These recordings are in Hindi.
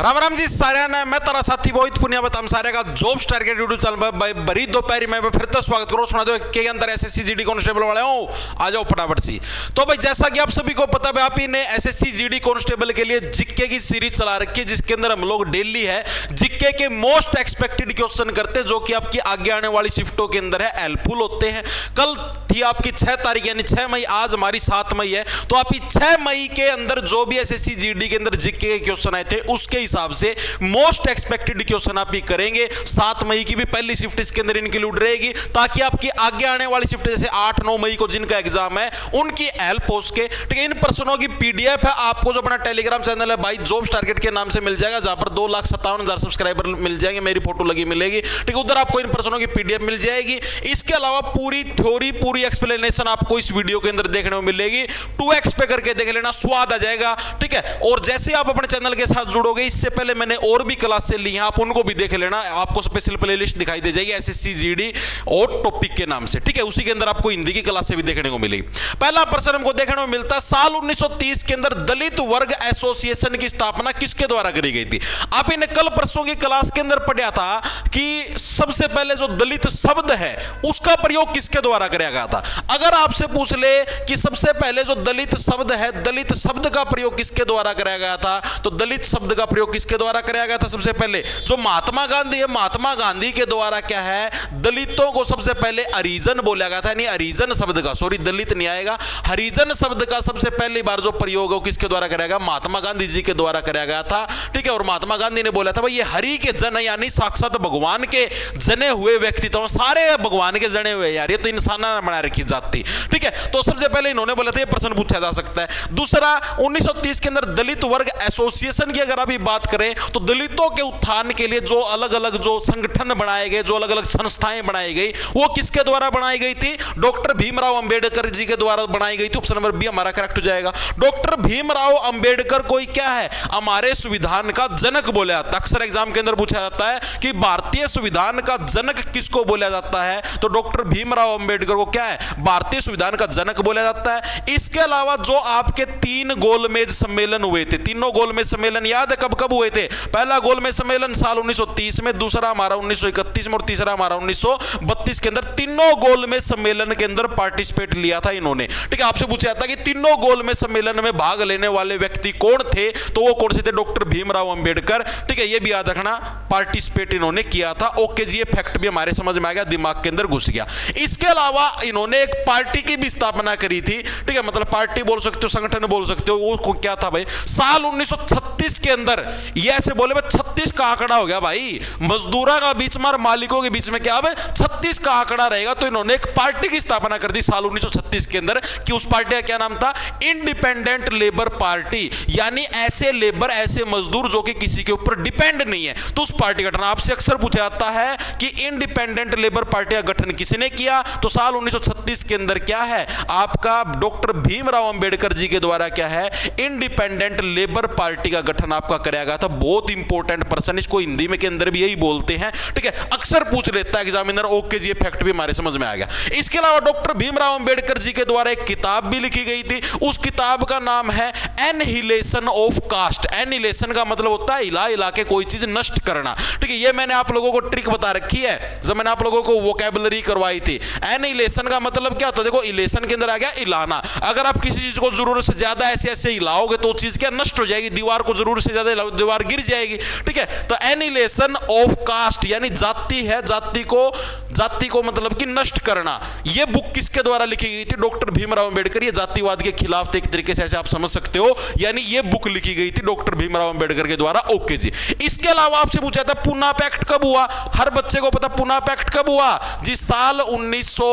राम राम जी सारे ने मैं तारा साथी मोहित पुनिया बताम सारे का जॉब टारगेट यूट्यूब चैनल पर बड़ी दोपहरी में फिर तो स्वागत करो। सुना दो के अंदर एसएससी जीडी कांस्टेबल वाले हो, आ जाओ फटाफट सी। तो भाई जैसा कि आप सभी को पता है, आप ही ने एसएससी जीडी कांस्टेबल के लिए जीके की सीरीज चला रखी है, जिसके अंदर हम लोग डेली है जीके के मोस्ट एक्सपेक्टेड क्वेश्चन करते हैं, जो कि आपकी आगे आने वाली शिफ्टों के अंदर है हेल्पफुल होते हैं। कल थी आपकी 6 तारीख यानी 6 मई, आज हमारी 7 मई है। तो आप 6 मई के अंदर जो भी एसएससी जीडी के अंदर जीके के क्वेश्चन आए थे उसके हिसाब से मोस्ट एक्सपेक्टेड क्वेश्चन आप ही करेंगे। 7 मई की भी पहली शिफ्ट इसके अंदर इंक्लूड रहेगी, ताकि आपकी आगे आने वाली शिफ्ट जैसे 8-9 मई को जिनका एग्जाम है उनकी हेल्प हो सके। ठीक है, इन प्रश्नों की पीडीएफ है आपको जो अपना टेलीग्राम चैनल है भाई जॉब टारगेट के नाम से मिल जाएगा, जहां पर 2,57,000 सब्सक्राइबर मिल जाएंगे, मेरी फोटो लगी मिलेगी। ठीक है, उधर आपको इन प्रश्नों की पीडीएफ मिल जाएगी। इसके अलावा पूरी थ्योरी पूरी एक्सप्लेनेशन आपको इस वीडियो के अंदर देखने को मिलेगी। 2x पे करके देख लेना, स्वाद आ जाएगा। ठीक है, और जैसे आप अपने चैनल के साथ जुड़ोगे, इससे पहले मैंने और भी क्लास से ली हैं, आप उनको भी देख लेना, आपको स्पेशल प्लेलिस्ट दिखाई दे जाएगी एसएससी जीडी और टॉपिक के नाम से। ठीक है, उसी के अंदर आपको हिंदी की क्लास से भी देखने को मिलेगी। पहला प्रश्न हमको देखने को मिलता है, साल 1930 के अंदर दलित वर्ग एसोसिएशन की स्थापना किसके द्वारा करी गई थी? आप इन्हें कल परसों की क्लास के अंदर पढ़ा था कि सबसे पहले जो दलित शब्द है उसका प्रयोग किसके द्वारा किया गया था। अगर आपसे पूछ ले कि सबसे पहले जो दलित शब्द है, दलित शब्द का प्रयोग किसके द्वारा कराया गया था, तो दलित शब्द का प्रयोग किसके द्वारा कराया गया था? सबसे पहले जो महात्मा गांधी है, महात्मा गांधी के द्वारा क्या है, दलितों को सबसे पहले हरिजन बोला गया था। यानी हरिजन शब्द का, सॉरी दलित नहीं आएगा, हरिजन शब्द का सबसे पहली बार जो प्रयोग है किसके द्वारा कराया गया? महात्मा गांधी जी के द्वारा कराया गया था। ठीक है, और महात्मा गांधी ने बोला था भाई ये हरि के जन है, यानी साक्षात भगवान के जने हुए व्यक्ति, तो सारे भगवान के जने हुए यार, ये तो इंसान बना रखी जाती। ठीक है, तो सबसे पहले इन्होंने बोला था, ये प्रश्न पूछा जा सकता है। दूसरा, 1930 के अंदर दलित वर्ग एसोसिएशन की अगर अभी बात करें तो दलितों के उत्थान के लिए जो अलग अलग जो संगठन बनाए गए, जो अलग अलग संस्थाएं बनाई गई, वो किसके द्वारा बनाई गई थी? डॉक्टर भीमराव अंबेडकर जी के द्वारा बनाई गई थी। ऑप्शन नंबर बी हमारा करेक्ट हो जाएगा। डॉक्टर भीमराव अंबेडकर कोई क्या है? हमारे संविधान का जनक बोला जाता है। अक्सर एग्जाम के अंदर पूछा जाता है कि भारतीय संविधान का जनक किसको बोला जाता है, तो डॉक्टर भीमराव अंबेडकर को क्या है? भारतीय संविधान का जनक बोला जाता है। इसके अलावा जो आपके 3 गोलमेज सम्मेलन हुए थे, तीनों गोलमेज सम्मेलन याद है कब कब हुए थे? पहला गोलमेज सम्मेलन साल 1930 में, दूसरा हमारा 1931 में और तीसरा हमारा 1932 के अंदर। तीनों गोलमेज सम्मेलन के अंदर पार्टिसिपेट लिया था इन्होंने। ठीक है, आपसे पूछा जाता है कि तीनों गोलमेज सम्मेलन में भाग लेने वाले व्यक्ति कौन थे, तो वो कौन से थे? डॉक्टर भीमराव अंबेडकर। ठीक है, ये भी याद रखना, पार्टिसिपेट इन्होंने किया था। ओके जी, ये फैक्ट भी हमारे समझ में आ गया, दिमाग के अंदर घुस गया। इसके अलावा इन्होंने एक पार्टी की भी स्थापना करी थी। ठीक है, मतलब पार्टी बोल सकते हो, संगठन बोल सकते हो, वो क्या था भाई? साल 1936 के अंदर, ये ऐसे बोले भाई 36 का आंकड़ा हो गया भाई, मजदूरों का बीच में और मालिकों के बीच में क्या है? 36 का आंकड़ा रहेगा। तो इन्होंने एक पार्टी की स्थापना कर दी साल 1936 के अंदर, कि उस पार्टी का क्या नाम था? इंडिपेंडेंट लेबर पार्टी, यानी ऐसे लेबर, ऐसे मजदूर जो कि किसी के ऊपर डिपेंड नहीं है, तो उस पार्टी का गठन। आपसे अक्सर पूछा जाता है कि इंडिपेंडेंट लेबर पार्टी का गठन किसने किया, तो साल 1936 के अंदर क्या है आपका? डॉक्टर भीमराव अंबेडकर जी के द्वारा क्या है? इंडिपेंडेंट लेबर पार्टी का गठन आपका कराया गया था। बहुत इंपॉर्टेंट पर्सन, इसको हिंदी में के अंदर भी यही बोलते हैं। ठीक है, अक्सर पूछ लेता है एग्जामिनर। ओके जी, ये फैक्ट भी हमारे समझ में आ गया। इसके अलावा डॉक्टर भीमराव अंबेडकर जी के द्वारा एक किताब भी लिखी गई थी, उस किताब का नाम है एनहिलेशन ऑफ कास्ट। एनहिलेशन का मतलब होता है हिला हिला के कोई चीज नष्ट करना। ठीक है, ये मैंने आप लोगों को ट्रिक बता रखी है जब मैंने आप लोगों को वोकैबुलरी करवाई थी। एनहिलेशन का मतलब क्या होता है? देखो, इलेशन के अंदर आ गया हिलाना। अगर आप किसी चीज को जरूरत से ज्यादा ऐसे ऐसे हिलाओगे तो चीज क्या नष्ट हो जाएगी, दीवार को जरूरत से ज्यादा हिलाओ दीवार गिर जाएगी। ठीक है, तो एनहिलेशन ऑफ कास्ट यानी जाति है, जाति को मतलब कि नष्ट करना। यह बुक किसके द्वारा लिखी गई थी? डॉक्टर भीमराव अंबेडकर। ये जातिवाद के खिलाफ थे एक तरीके से, ऐसे आप समझ सकते हो, यानी यह बुक लिखी गई थी डॉक्टर भीमराव अंबेडकर के द्वारा। ओके जी, इसके अलावा आपसे पूछा था पूना पैक्ट कब हुआ? हर बच्चे को पता पूना पैक्ट कब हुआ जी? साल 1900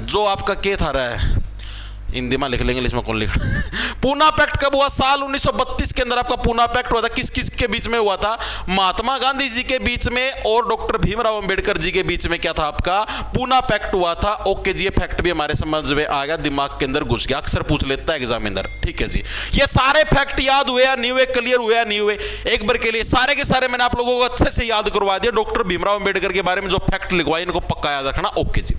जो आपका के था रहा है, हिंदी में लिख लेंगे, इसमें कौन लिख पूना पैक्ट कब हुआ? साल 1932 के अंदर आपका पूना पैक्ट हुआ था। किस किस के बीच में हुआ था? महात्मा गांधी जी के बीच में और डॉक्टर भीमराव अंबेडकर जी के बीच में क्या था आपका? पूना पैक्ट हुआ था। ओके जी, ये फैक्ट भी हमारे समझ में आ गया, दिमाग के अंदर घुस गया, अक्सर पूछ लेता है एग्जामिनर। ठीक है जी, ये सारे फैक्ट याद हुए या नहीं हुए, क्लियर हुए या नहीं हुए? एक बार के लिए सारे के सारे मैंने आप लोगों को अच्छे से याद करवा दिया। डॉक्टर भीमराव अंबेडकर के बारे में जो फैक्ट लिखवाए इनको पक्का याद रखना। ओके जी,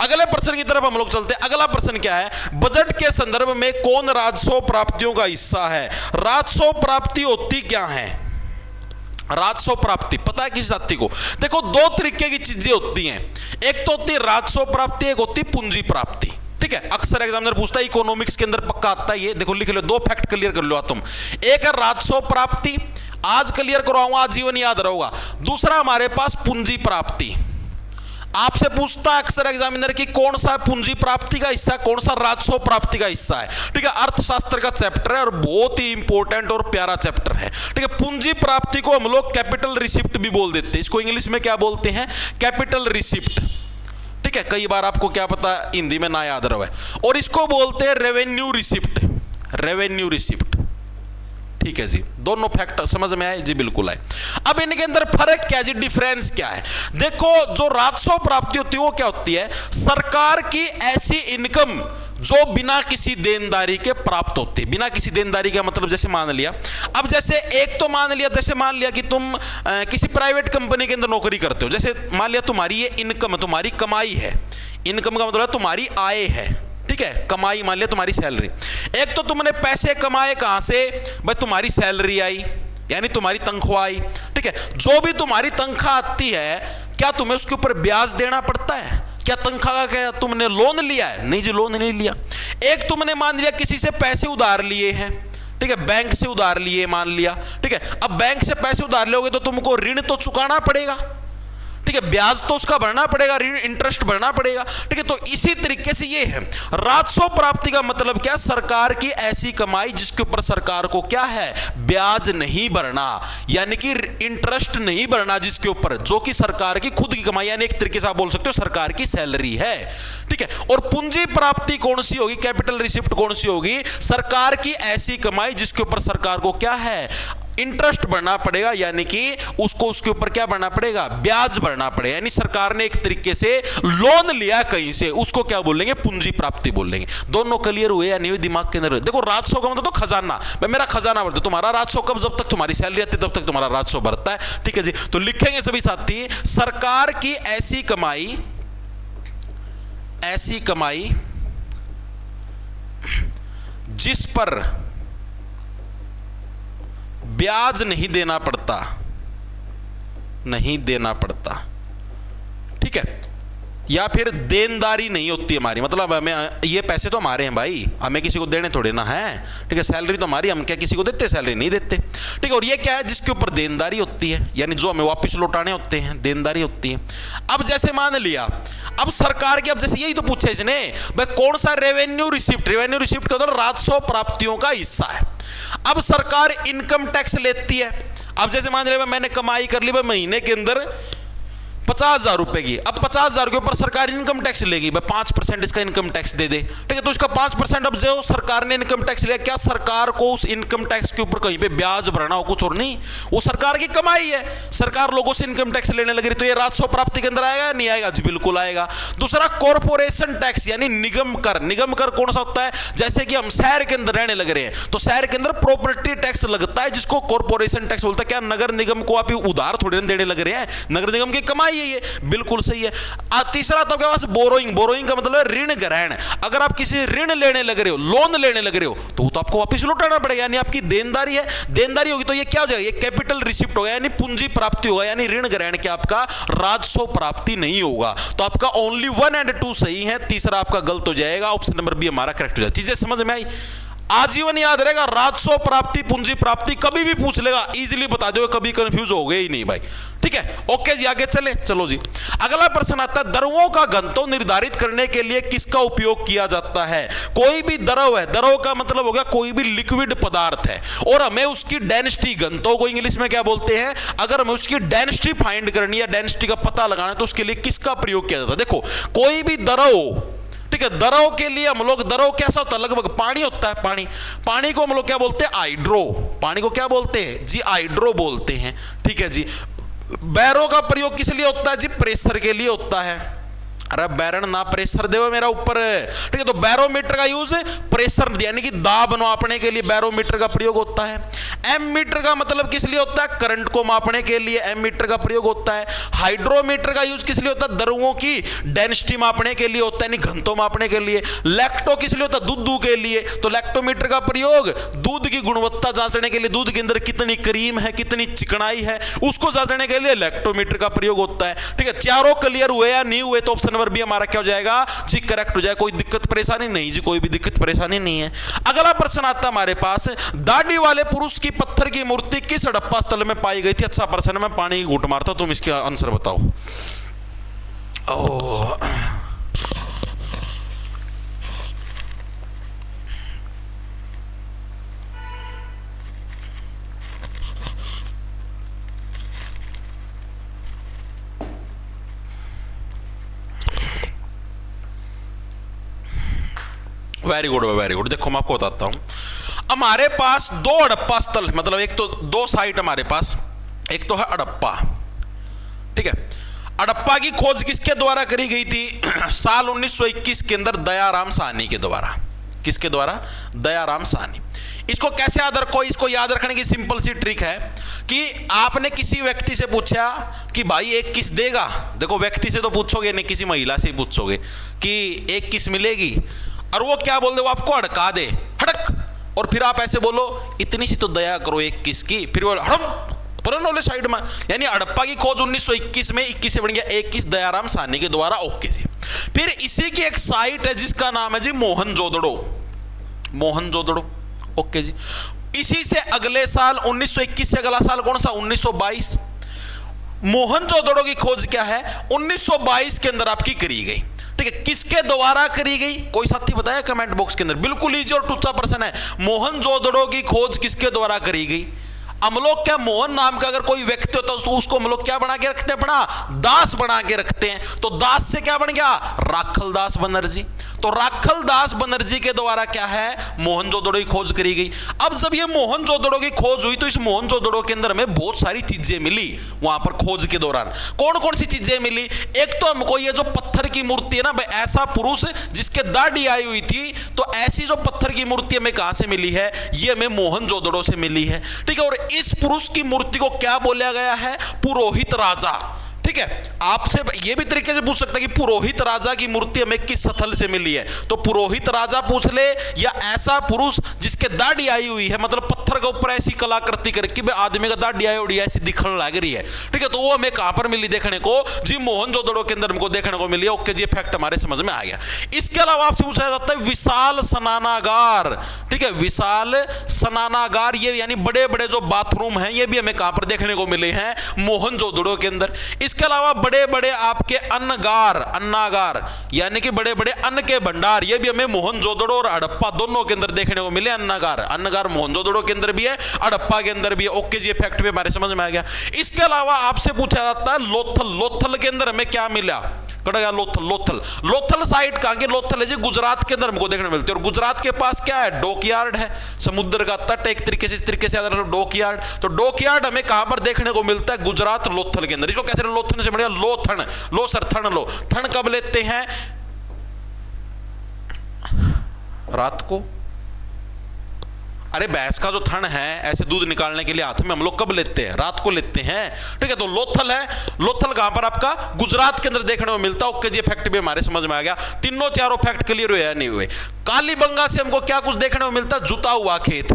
अगले प्रश्न की तरफ हम लोग चलते हैं। अगला प्रश्न क्या है? बजट बजट के संदर्भ में कौन राजस्व प्राप्तियों का हिस्सा है? राजस्व प्राप्ति होती क्या है? राजस्व प्राप्ति पता है किस जाति को? देखो, दो तरीके की चीजें होती हैं। एक तो होती है राजस्व प्राप्ति, एक होती है पूंजी प्राप्ति। ठीक है, अक्सर एग्जामिनर पूछता है, इकोनॉमिक्स के अंदर पक्का आता है ये। देखो लिख लो, दो फैक्ट क्लियर कर लो तुम। एक है राजस्व प्राप्ति, आज क्लियर करवाऊंगा, आजीवन याद रहेगा। दूसरा हमारे पास पूंजी प्राप्ति। आपसे पूछता है अक्सर एग्जामिनर कि कौन सा पूंजी प्राप्ति का हिस्सा, कौन सा राजस्व प्राप्ति का हिस्सा है। ठीक है, अर्थशास्त्र का चैप्टर है और बहुत ही इंपॉर्टेंट और प्यारा चैप्टर है। ठीक है, पूंजी प्राप्ति को हम लोग कैपिटल रिसिप्ट भी बोल देते हैं। इसको इंग्लिश में क्या बोलते हैं? Capital receipt. ठीक है, कई बार आपको क्या पता हिंदी में ना याद रहे। और इसको बोलते हैं रेवेन्यू रिसिप्ट। Revenue receipt. ठीक है जी, दोनों फैक्ट समझ में आए जी? बिल्कुल आए। अब इनके अंदर फर्क क्या है जी, डिफरेंस क्या है? देखो, जो राजस्व प्राप्ति होती है वो क्या होती है? सरकार की ऐसी इनकम जो बिना किसी देनदारी के प्राप्त होती है। बिना किसी देनदारी का मतलब जैसे मान लिया, अब जैसे एक तो मान लिया कि तुम किसी प्राइवेट कंपनी के अंदर नौकरी करते हो। जैसे मान लिया तुम्हारी ये इनकम है, तुम्हारी कमाई है। इनकम का मतलब है तुम्हारी आय है। ठीक है, कमाई मान लिया तुम्हारी सैलरी। एक तो तुमने पैसे कमाए कहां से? भाई तुम्हारी सैलरी आई, यानी तुम्हारी तनख्वाह आई। ठीक है, जो भी तुम्हारी तनख्वाह आती है, क्या तुम्हें उसके ऊपर ब्याज देना पड़ता है? क्या तनख्वाह का क्या तुमने लोन लिया है? नहीं जी, लोन नहीं लिया। एक तुमने मान लिया किसी से पैसे उधार लिए हैं। ठीक है, बैंक से उधार लिए मान लिया। ठीक है, अब बैंक से पैसे उधार लोगे तो तुमको ऋण तो चुकाना पड़ेगा। ठीक है, ब्याज तो उसका भरना पड़ेगा, ऋण इंटरेस्ट भरना पड़ेगा। ठीक है, तो इसी तरीके से ये है राजस्व प्राप्ति का मतलब क्या? सरकार की ऐसी कमाई जिसके ऊपर सरकार को क्या है? ब्याज नहीं भरना, यानी कि इंटरेस्ट नहीं भरना जिसके ऊपर, जो कि सरकार की खुद की कमाई, यानी एक तरीके से आप बोल सकते हो सरकार की सैलरी है। ठीक है, और पूंजी प्राप्ति कौन सी होगी? कैपिटल रिसिप्ट कौन सी होगी? सरकार की ऐसी कमाई जिसके ऊपर सरकार को क्या है? इंटरेस्ट भरना पड़ेगा, यानी कि उसको उसके ऊपर क्या भरना पड़ेगा? ब्याज भरना पड़ेगा। यानी सरकार ने एक तरीके से लोन लिया कहीं से, उसको क्या बोलेंगे? पूंजी प्राप्ति बोलेंगे। दोनों क्लियर हुए या नहीं? दिमाग के अंदर देखो, राजस्व का मतलब तो खजाना, भाई मेरा खजाना भरते। तुम्हारा राजस्व कब? जब तक तुम्हारी सैलरी आती है तब तक तुम्हारा राजस्व भरता है। ठीक है जी, तो लिखेंगे सभी साथी, सरकार की ऐसी कमाई जिस पर ब्याज नहीं देना पड़ता। ठीक है, या फिर देनदारी नहीं होती हमारी, मतलब हमें ये पैसे तो हमारे हैं भाई, हमें किसी को देने थोड़े ना है। ठीक है, सैलरी तो हमारी, हम क्या किसी को देते? सैलरी नहीं देते। ठीक है, और ये क्या है? जिसके ऊपर देनदारी होती है, यानी जो हमें वापस लौटाने होते हैं, देनदारी होती है। अब जैसे मान लिया, अब सरकार की, अब जैसे यही तो पूछे इसने, भाई कौन सा? Revenue receipt. रेवेन्यू रिसिप्ट का मतलब राजस्व प्राप्तियों का हिस्सा है। अब सरकार इनकम टैक्स लेती है। अब जैसे मान लिया मैंने कमाई कर ली भाई महीने के अंदर 50,000 रुपए की, अब 50,000 के ऊपर सरकार इनकम टैक्स लेगी, भाई 5% इसका इनकम टैक्स दे दे। ठीक है, तो इसका 5% अब जो सरकार ने इनकम टैक्स लिया, क्या सरकार को उस इनकम टैक्स के ऊपर कहीं पे ब्याज भरना हो? कुछ और नहीं, वो सरकार की कमाई है। सरकार लोगों से इनकम टैक्स लेने लग रही, तो ये राजस्व प्राप्ति के अंदर आएगा या नहीं आएगा? जी बिल्कुल आएगा। दूसरा, कॉर्पोरेशन टैक्स, यानी निगम कर। निगम कर कौन सा होता है? जैसे कि हम शहर के अंदर रहने लग रहे हैं, तो शहर के अंदर प्रॉपर्टी टैक्स लगता है, जिसको कॉर्पोरेशन टैक्स बोलता है। क्या नगर निगम को आप उधार थोड़ी देने लग रहे हैं? नगर निगम की कमाई है ये, बिल्कुल सही है। तीसरा तो आपके पास बोरोइंग। बोरोइंग का मतलब है ऋण ग्रहण। अगर आप किसी ऋण लेने लग रहे हो, लोन लेने लग रहे हो, तो वो तो आपको वापस लौटाना पड़ेगा, यानी आपकी देनदारी है। देनदारी होगी तो ये क्या हो जाएगा? ये कैपिटल रिसिप्ट होगा, यानी पूंजी प्राप्ति होगा, यानी ऋण ग्रहण के आपका राजस्व प्राप्ति नहीं होगा। तो आपका ओनली 1 और 2 सही है, तीसरा आपका गलत हो जाएगा। ऑप्शन नंबर बी हमारा करेक्ट हो जाएगा। चीजें समझ में आई? आजीवन याद रहेगा, राजस्व प्राप्ति, पूंजी प्राप्ति, कभी भी पूछ लेगा इजीली बता दो, कभी कंफ्यूज हो गए ही नहीं भाई। ठीक है, ओके जी, आगे चले। चलो जी, अगला प्रश्न आता है, द्रव्यों का घनत्व निर्धारित करने के लिए किसका उपयोग किया जाता है? कोई भी द्रव है, द्रव का मतलब हो गया कोई भी लिक्विड पदार्थ है, और हमें उसकी डेंसिटी, घनत्व को इंग्लिश में क्या बोलते हैं? अगर हमें उसकी डेंसिटी फाइंड करनी है, डेंसिटी का पता लगाना है, तो उसके लिए किसका प्रयोग किया जाता है? देखो, कोई भी द्रव, ठीक है, द्रव के लिए हम लोग, द्रव कैसा होता है? लगभग पानी होता है। पानी को हम लोग क्या बोलते हैं? हाइड्रो। पानी को क्या बोलते हैं जी? हाइड्रो बोलते हैं। ठीक है जी। बैरो का प्रयोग किस लिए होता है जी? प्रेशर के लिए होता है। अरे बैरन ना प्रेशर दे मेरा ऊपर, ठीक है, तो बैरोमीटर का यूज प्रेशर यानी कि दाब नापने के लिए बैरोमीटर का प्रयोग होता है। एमीटर का मतलब किस लिए होता है? करंट को मापने के लिए एमीटर का प्रयोग होता है। हाइड्रोमीटर का यूज किस लिए होता है? द्रवों की डेंसिटी मापने के लिए होता है, नहीं घनत्व मापने के लिए। लैक्टो किस लिए होता है? दूध के लिए, तो लैक्टोमीटर का प्रयोग दूध की गुणवत्ता जांचने के लिए, दूध के अंदर कितनी क्रीम है, कितनी चिकनाई है, उसको जांचने के लिए लैक्टोमीटर का प्रयोग होता है। ठीक है, चारों क्लियर हुए या नहीं हुए? तो ऑप्शन नंबर बी हमारा क्या हो जाएगा जी? करेक्ट हो जाएगा। कोई दिक्कत परेशानी नहीं जी, कोई भी दिक्कत परेशानी नहीं है। अगला प्रश्न आता है हमारे पास, दाढ़ी वाले पुरुष की पत्थर की मूर्ति किस हड़प्पा स्थल में पाई गई थी? अच्छा प्रश्न है, मैं पानी की घूंट मारता हूं, तुम इसका आंसर बताओ। Very good very good. देखो मैं आपको बताता हूं, हमारे पास दो हड़प्पा स्थल, मतलब एक तो दो साइट हमारे पास, एक तो है हड़प्पा। ठीक है, हड़प्पा की खोज किसके द्वारा करी गई थी? साल 1921 के अंदर दयाराम साहनी के द्वारा। किसके द्वारा? दयाराम साहनी। इसको कैसे याद रखो? इसको याद रखने की सिंपल सी ट्रिक है कि आपने किसी व्यक्ति से पूछा कि भाई एक किस देगा। देखो व्यक्ति से तो पूछोगे नहीं, किसी महिला से ही पूछोगे कि एक किस मिलेगी, और वो क्या बोल दे? वो आपको हड़का दे, हड़क, और फिर आप ऐसे बोलो इतनी सी तो दया करो एक किस की, फिर वो हड़प तुरंत वाले साइड में। यानी हड़प्पा की खोज 1921 में 21 से बन गया 21 दयाराम साहनी के द्वारा। ओके जी। फिर इसी की एक साइट है जिसका नाम है जी मोहनजोदड़ो। मोहनजोदड़ो। ओके जी। इसी से अगले साल 1921 से अगला साल कौन सा? 1922। मोहनजोदड़ो की खोज क्या है? 1922 के अंदर आपकी करी गई। ठीक है, किसके द्वारा करी गई? कोई साथी बताया कमेंट बॉक्स के अंदर। बिल्कुल इजी और टूचा प्रश्न है। मोहनजोदड़ो की खोज किसके द्वारा करी गई? हम लोग क्या मोहन नाम का अगर कोई व्यक्ति होता है तो उसको हम लोग क्या बना के रखते हैं? अपना दास बना के रखते हैं। तो दास से क्या बन गया? राखल दास बनर्जी। तो राखल दास बनर्जी के द्वारा क्या है? मोहनजोदड़ो की खोज करी गई। अब जब ये मोहनजोदड़ो की खोज हुई तो इस मोहनजोदड़ो के अंदर हमें बहुत सारी चीजें मिली। वहां पर खोज के दौरान कौन कौन सी चीजें मिली? एक तो हमको ये जो पत्थर की मूर्ति है ना भाई, ऐसा पुरुष जिसके दाढ़ी आई हुई थी, तो ऐसी जो पत्थर की मूर्ति हमें कहां से मिली है? ये हमें मोहनजोदड़ो से मिली है। ठीक है, और इस पुरुष की मूर्ति को क्या बोला गया है? पुरोहित राजा। ठीक है, आपसे यह भी तरीके से पूछ सकता है कि पुरोहित राजा की मूर्ति हमें किस स्थल से मिली है? तो पुरोहित राजा पूछ ले, या ऐसा पुरुष जिसके दाढ़ी आई हुई है, मतलब पत्थर के ऊपर ऐसी कलाकृति करके आदमी का दाढ़ी आई हुई है, ऐसी दिखने लग रही है। ठीक है, तो वो हमें कहां पर मिली देखने को? जी मोहनजोदड़ो के अंदर हमको देखने को मिली है। ओके जी, फैक्ट हमारे समझ में आ गया। इसके अलावा आपसे पूछा जाता है विशाल स्नानागार। ठीक है, विशाल स्नानागार, ये यानी बड़े बड़े जो बाथरूम हैं, ये भी हमें कहां पर देखने को मिले हैं? मोहनजोदड़ो के अंदर। इसके अलावा बड़े बड़े आपके अन्नगार, अन्नागार यानी कि बड़े बड़े अन्न के भंडार, ये भी हमें मोहनजोदड़ो और हड़प्पा दोनों के अंदर देखने को मिले। अन्नागार, अन्नगार मोहनजोदड़ो के अंदर भी है, हड़प्पा के अंदर भी है। ओके जी, फैक्ट भी हमारे समझ में आ गया। इसके अलावा आपसे पूछा जाता है लोथल। लोथल के अंदर हमें क्या मिला? कड़ा लोथल। लोथल, लोथल साइट कहां की? लोथल है जी गुजरात के अंदर हमको देखने मिलती है। और गुजरात के पास क्या है? डॉकयार्ड है, समुद्र का तट एक तरीके से, इस तरीके से डॉकयार्ड। तो डॉकयार्ड हमें कहां पर देखने को मिलता है? गुजरात लोथल के अंदर। इसको कहते हैं लोथन से बढ़िया लोथन। लो सर, थन लो। थन कब लेते हैं? रात को। अरे भैंस का जो थन है ऐसे दूध निकालने के लिए हाथ में हम लोग कब लेते हैं? रात को लेते हैं। ठीक है, तो लोथल है। लोथल कहां पर? आपका गुजरात के अंदर देखने को मिलता है। ओके जी, फैक्ट भी हमारे समझ में आ गया। तीनों चारों फैक्ट क्लियर हुए या नहीं हुए? कालीबंगा से हमको क्या कुछ देखने को मिलता है? जुता हुआ खेत।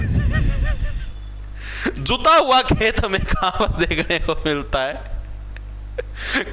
जुता हुआ खेत हमें कहां पर देखने को मिलता है?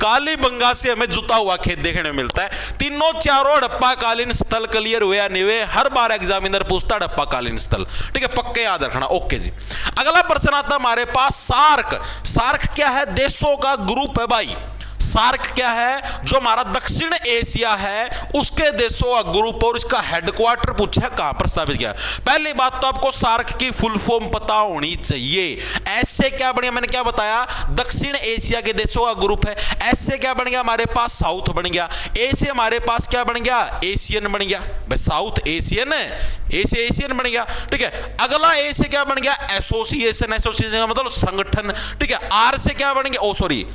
कालीबंगा से हमें जुता हुआ खेत देखने को मिलता है। तीनों चारों हड़प्पा कालीन स्थल क्लियर हुए या नहीं हुए? हर बार एग्जामिनर पूछता हड़प्पा कालीन स्थल। ठीक है, पक्के याद रखना। ओके जी, अगला प्रश्न आता है हमारे पास सार्क। सार्क क्या है? देशों का ग्रुप है भाई। सार्क क्या है? जो हमारा दक्षिण एशिया है उसके देशों का ग्रुप, और इसका हेडक्वार्टर पूछा कहां पर स्थापित किया। पहली बात तो आपको सार्क की फुल फॉर्म पता होनी चाहिए। ऐसे क्या बन गया? मैंने क्या बताया? दक्षिण एशिया के देशों का ग्रुप है। ऐसे क्या बन गया? हमारे पास साउथ बन गया। ए से हमारे पास क्या बन गया? एशियन बन गया भाई। साउथ एशियन है, ए से एशियन बन गया। ठीक है, अगला ए से क्या बन गया? एसोसिएशन। एसोसिएशन का मतलब संगठन। ठीक है, आर से क्या बन गया? ओ सॉरी,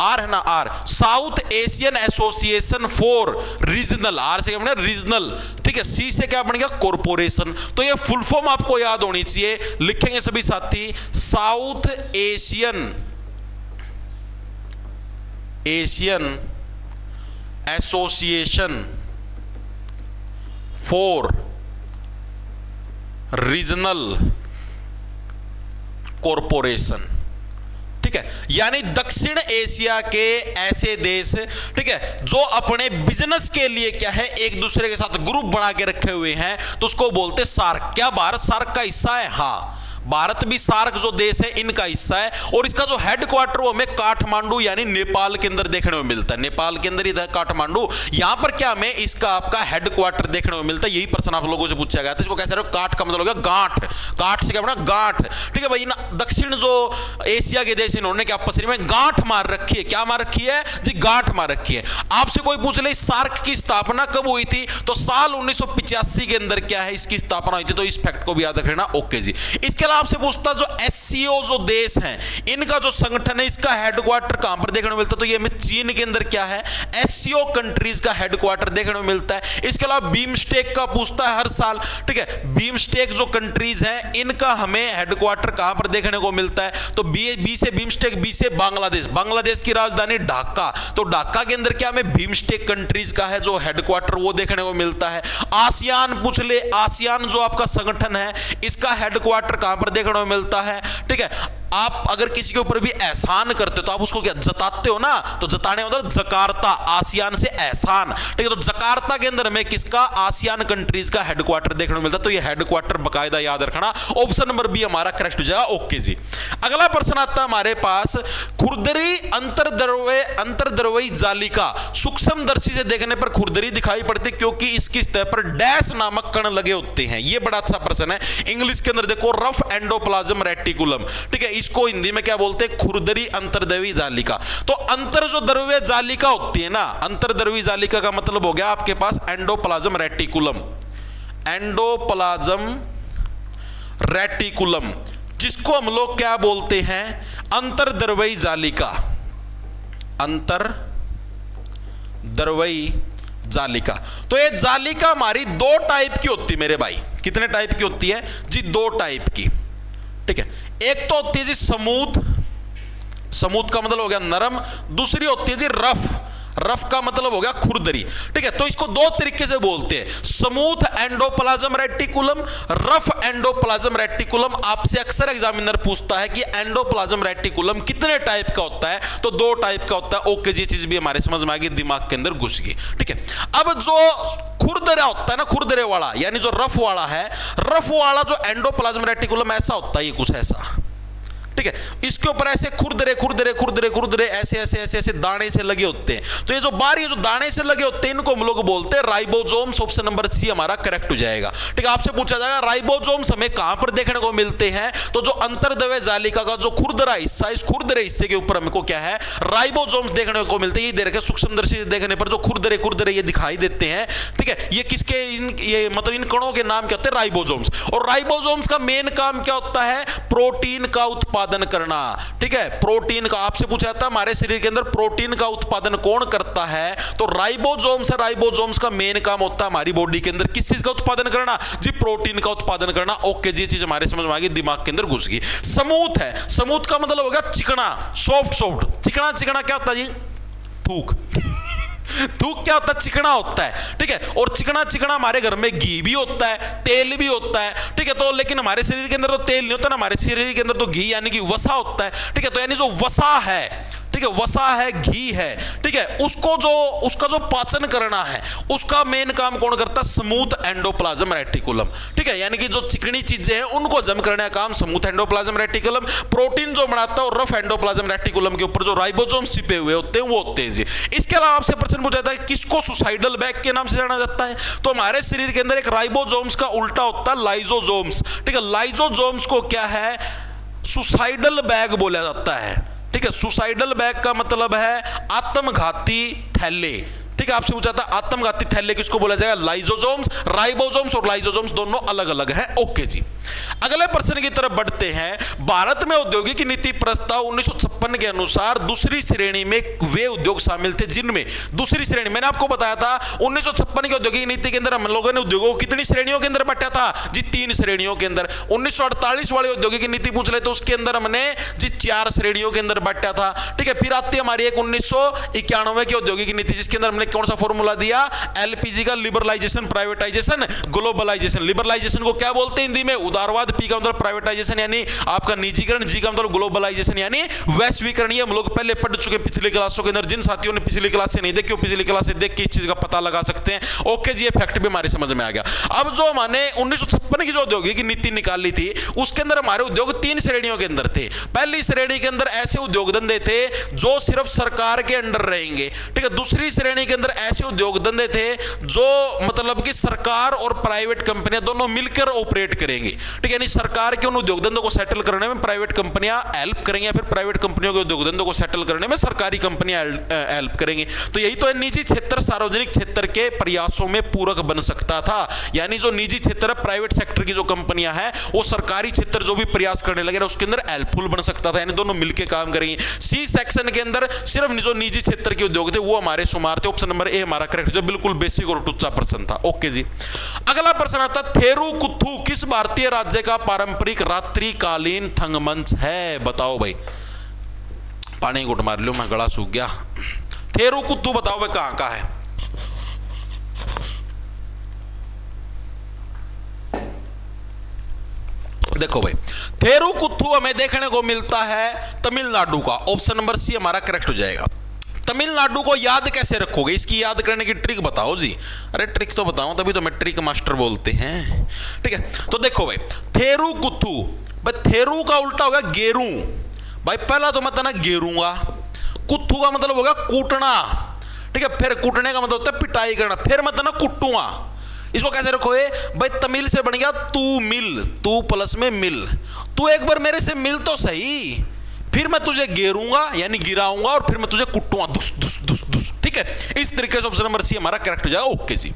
आर है ना, R, south Asian association for regional, R से क्या बनेगा रीजनल, ठीक है, सी से क्या बनेगा कॉरपोरेशन। तो ये फुल फॉर्म आपको याद होनी चाहिए, लिखेंगे सभी साथी, south Asian association for regional corporation, ठीक है, यानी दक्षिण एशिया के ऐसे देश, ठीक है, जो अपने बिजनेस के लिए क्या है एक दूसरे के साथ ग्रुप बना के रखे हुए हैं, तो उसको बोलते सार्क। क्या भारत सार्क का हिस्सा है? हाँ, भारत भी सार्क जो देश है इनका हिस्सा है, और इसका जो हेडक्वार्टर वो हमें काठमांडू यानी नेपाल के अंदर देखने को मिलता है। नेपाल के अंदर ही काठमांडू, यहां पर क्या हमें इसका आपका हेडक्वार्टर देखने को मिलता है। यही प्रश्न आप लोगों से पूछा गया था, इसको कैसे रहो, काठ का मतलब हो गया गांठ, काठ से क्या बना गांठ, ठीक है भाई ना। दक्षिण जो एशिया के देश इन्होंने क्या आपस में गांठ मार रखी है, क्या मार रखी है जी, गांठ मार रखी है। आपसे कोई पूछ ले सार्क की स्थापना कब हुई थी, तो साल 1985 के अंदर क्या है इसकी स्थापना हुई थी, तो इस फैक्ट को भी याद रखना। ओके जी, इसके आपसे पूछता जो एससीओ जो देश हैं इनका जो संगठन है इसका हेडक्वार्टर कहां पर देखने को मिलता है, तो ये हमें चीन के अंदर क्या है एससीओ कंट्रीज का हेडक्वार्टर देखने को मिलता है। इसके अलावा बीमस्टेक का पूछता है हर साल, ठीक है, बीमस्टेक जो कंट्रीज हैं इनका हमें हेडक्वार्टर कहां पर देखने को मिलता है, तो बी से बीमस्टेक, बी से बांग्लादेश, बांग्लादेश की राजधानी ढाका, तो ढाका के अंदर क्या हमें बीमस्टेक कंट्रीज का है जो हेडक्वार्टर वो देखने को मिलता है। आसियान पूछ ले, आसियान जो आपका संगठन है इसका हेडक्वार्टर कहां पर देखने को मिलता है, ठीक है। आप अगर किसी के ऊपर भी एहसान करते हो तो आप उसको क्या जताते हो ना, तो जताने मतलब जकार्ता, आसियान से एहसान, ठीक है, तो जकार्ता के अंदर में किसका आसियान कंट्रीज का हेडक्वार्टर देखने को मिलता है, तो ये हेडक्वार्टर बकायदा याद रखना। ऑप्शन नंबर बी हमारा करेक्ट हो जाएगा। ओके जी, अगला प्रश्न आता है हमारे पास, खुरदरी अंतर्द्रवयी जालिका, सूक्ष्मदर्शी से देखने पर खुरदरी दिखाई पड़ती क्योंकि इसकी सतह पर डैश नामक कण लगे होते हैं। ये बड़ा अच्छा प्रश्न है, इंग्लिश के अंदर देखो रफ एंडोप्लाज्म रेटिकुलम, ठीक है, इसको हिंदी में क्या बोलते हैं खुरदरी अंतर्द्रव्यी जालिका। तो अंतर जो द्रव्य जालिका होती है ना, अंतर्द्रव्यी जालिका का मतलब हो गया आपके पास एंडोप्लाज्म रेटिकुलम, एंडोप्लाज्म रेटिकुलम, जिसको हम लोग क्या बोलते हैं अंतर्द्रव्यी जालिका, अंतर्द्रव्यी जालिका। तो ये जालिका हमारी दो टाइप की होती है मेरे भाई, कितने टाइप की होती है जी, दो टाइप की, ठीक है। एक तो होती है जी स्मूथ, स्मूथ का मतलब हो गया नरम, दूसरी होती है जी रफ, रफ का मतलब हो गया खुरदरी, ठीक है। तो इसको दो तरीके से बोलते हैं, smooth endoplasm reticulum, rough endoplasm reticulum. आपसे अक्सर एग्जामिनर पूछता है कि एंडोप्लाज्म रेटिकुलम कितने टाइप का होता है, तो दो टाइप का होता है। ओके जी, चीज भी हमारे समझ में आ गई, दिमाग के अंदर घुस गई, ठीक है। अब जो खुरदरा होता है ना, खुरदरे वाला यानी जो रफ वाला है, रफ वाला जो एंडोप्लाज्म रेटिकुलम ऐसा होता है, ये कुछ ऐसा, ठीक है, इसके ऊपर ऐसे खुरदरे खुरदरे खुरदरे खुरदरे ऐसे ऐसे ऐसे ऐसे दाने से लगे होते हैं। तो ये जो बाहर ये जो दाने से लगे होते हैं इनको हम लोग बोलते हैं राइबोसोम्स। ऑप्शन नंबर सी हमारा करेक्ट हो जाएगा, ठीक है। आपसे पूछा जाएगा राइबोसोम्स हमें कहां पर देखने को मिलते हैं, तो जो अंतर्द्रव्य जालिका का जो खुरदरा हिस्सा, इस खुरदरे हिस्से के ऊपर हमको क्या है राइबोसोम्स देखने को मिलते हैं। ये देख सूक्ष्मदर्शी देखने पर जो खुरदरे खुरदरे ये दिखाई देते हैं, ठीक है, ये किसके ये मतलब इन कणों के नाम क्या होते हैं राइबोसोम्स। और राइबोसोम्स का मेन काम क्या होता है, प्रोटीन का उत्पादन करना, ठीक है, प्रोटीन का। आपसे पूछा जाता है हमारे शरीर के अंदर प्रोटीन का उत्पादन कौन करता है, तो राइबोसोम्स है। राइबोसोम्स का मेन काम होता है हमारी बॉडी के अंदर किस चीज का उत्पादन करना जी, प्रोटीन का उत्पादन करना। ओके जी, चीज हमारे समझ में आ गई, दिमाग के अंदर घुस गई। स्मूथ है, स्मूथ का मतलब होगा चिकना, सॉफ्ट सॉफ्ट, चिकना चिकना क्या होता है जी, थूक थूक क्या होता है, चिकना होता है, ठीक है। और चिकना चिकना हमारे घर में घी भी होता है, तेल भी होता है, ठीक है। तो लेकिन हमारे शरीर के अंदर तो तेल नहीं होता ना, हमारे शरीर के अंदर तो घी यानी कि वसा होता है, ठीक है। तो यानी जो वसा है, ठीक है, वसा है, घी है, ठीक है, उसको जो उसका जो पाचन करना है उसका मेन काम कौन करता है, स्मूथ एंडोप्लाज्म रेटिकुलम, ठीक है। यानी कि जो चिकनी चीजें हैं उनको जम करने का काम स्मूथ एंडोप्लाज्म रेटिकुलम। प्रोटीन जो बनाता है और रफ एंडोप्लाज्म रेटिकुलम के ऊपर जो राइबोसोम्स छिपे हुए होते हैं वो होते हैं जी। इसके अलावा आपसे प्रश्न पूछा जाता है किसको सुसाइडल बैग के नाम से जाना जाता है, तो हमारे शरीर के अंदर एक राइबोसोम्स का उल्टा होता है लाइसोसोम्स, ठीक है। लाइसोसोम्स को क्या है, सुसाइडल बैग बोला जाता है, ठीक है। सुसाइडल बैग का मतलब है आत्मघाती थैले, ठीक है। आपसे पूछा था आत्मघाती थैले किसको बोला जाएगा, लाइसोसोम्स। राइबोसोम्स और लाइसोसोम्स दोनों अलग अलग हैं। ओके जी, अगले प्रश्न की तरफ बढ़ते हैं। भारत में औद्योगिक नीति प्रस्ताव 1956 1956 के अनुसार दूसरी श्रेणी में वे उद्योग शामिल थे जिनमें, दूसरी श्रेणी मैंने आपको बताया था 1956 की औद्योगिक नीति के अंदर हम लोगों ने उद्योगों को कितनी श्रेणियों के अंदर बांटा था जी, 3 श्रेणियों के अंदर। 1948 वाली औद्योगिक नीति पूछ ले तो उसके अंदर हमने जी 4 श्रेणियों के अंदर बांटा था, ठीक है। फिर आती है हमारी एक 1991 की औद्योगिक नीति जिसके अंदर हमने कौन सा फॉर्मूला दिया, एलपीजी का लिबरलाइजेशन, प्राइवेटाइजेशन, ग्लोबलाइजेशन। लिबरलाइजेशन को क्या बोलते हैं हिंदी में, उदारवाद, पी का मतलब प्राइवेटाइजेशन यानी आपका निजीकरण, जी का मतलब ग्लोबलाइजेशन यानी वैश्वीकरण। ये हम लोग पहले पढ़ चुके पिछली क्लासों के अंदर। जिन साथियों ने पिछली क्लास से नहीं देखी हो, पिछली क्लास से देख के इस चीज का पता लगा सकते हैं। ओके जी, ये फैक्ट भी हमारे समझ में आ गया। अब जो हमने 1956 की जो औद्योगिक नीति निकाली थी उसके अंदर हमारे उद्योग 3 श्रेणियों के अंदर थे। पहली श्रेणी के अंदर ऐसे उद्योग धंधे थे जो सिर्फ सरकार के अंडर रहेंगे, ठीक है। दूसरी श्रेणी के अंदर ऐसे उद्योग धंधे थे जो मतलब कि सरकार और प्राइवेट कंपनियां दोनों मिलकर ऑपरेट करेंगे, ठीक है। यानी सरकार के उन उद्योग धंधों को सेटल करने में प्राइवेट कंपनियां हेल्प करेंगी या फिर प्राइवेट कंपनियों के उद्योग धंधों को सेटल करने में सरकारी कंपनियां हेल्प करेंगी। तो यही तो है, निजी क्षेत्र सार्वजनिक क्षेत्र के प्रयासों में पूरक बन सकता था। यानी जो निजी क्षेत्र है, प्राइवेट सेक्टर की जो कंपनियां हैं, वो सरकारी क्षेत्र जो भी प्रयास करने लगे उसके अंदर हेल्पफुल बन सकता था, यानी दोनों मिलकर काम करेंगे। सी सेक्शन के अंदर सिर्फ जो निजी क्षेत्र के उद्योग थे वो हमारे शुमार थे। ऑप्शन नंबर ए हमारा करेक्ट, जो बिल्कुल बेसिक और टुच्चा प्रश्न था। ओके जी, अगला प्रश्न आता है, थेरुकुथु किस भारतीय राज्य का पारंपरिक रात्रिकालीन थंगमंच है? बताओ भाई, पानी घुट मार लो, मैं गला सूख गया। थेरुकुथु बताओ भाई कहां का है? देखो भाई, थेरुकुथु हमें देखने को मिलता है तमिलनाडु का। ऑप्शन नंबर सी हमारा करेक्ट हो जाएगा। तमिलनाडु को याद कैसे रखोगे, इसकी याद करने की ट्रिक बताओ जी। अरे ट्रिक तो बताओ, तभी तो मैं ट्रिक मास्टर बोलते हैं, ठीक है। तो देखो भाई, थेरुकुथु, भाई थेरु का उल्टा होगा गेरू। भाई पहला तो मत ना गेरूंगा, कुथु का मतलब होगा कूटना, ठीक है। फिर कूटने का मतलब होता है पिटाई करना, फिर मत ना कुटूंगा। इसको कैसे रखोगे भाई, तमिल से बन गया तू मिल, तू प्लस में मिल। तू एक बार मेरे से मिल तो सही, फिर मैं तुझे गेरूंगा यानी गिराऊंगा और फिर मैं तुझे कुटूंगा, दुस दुस दुस दुस, ठीक है। इस तरीके से ऑप्शन नंबर सी हमारा करेक्ट हो जाएगा। ओके जी,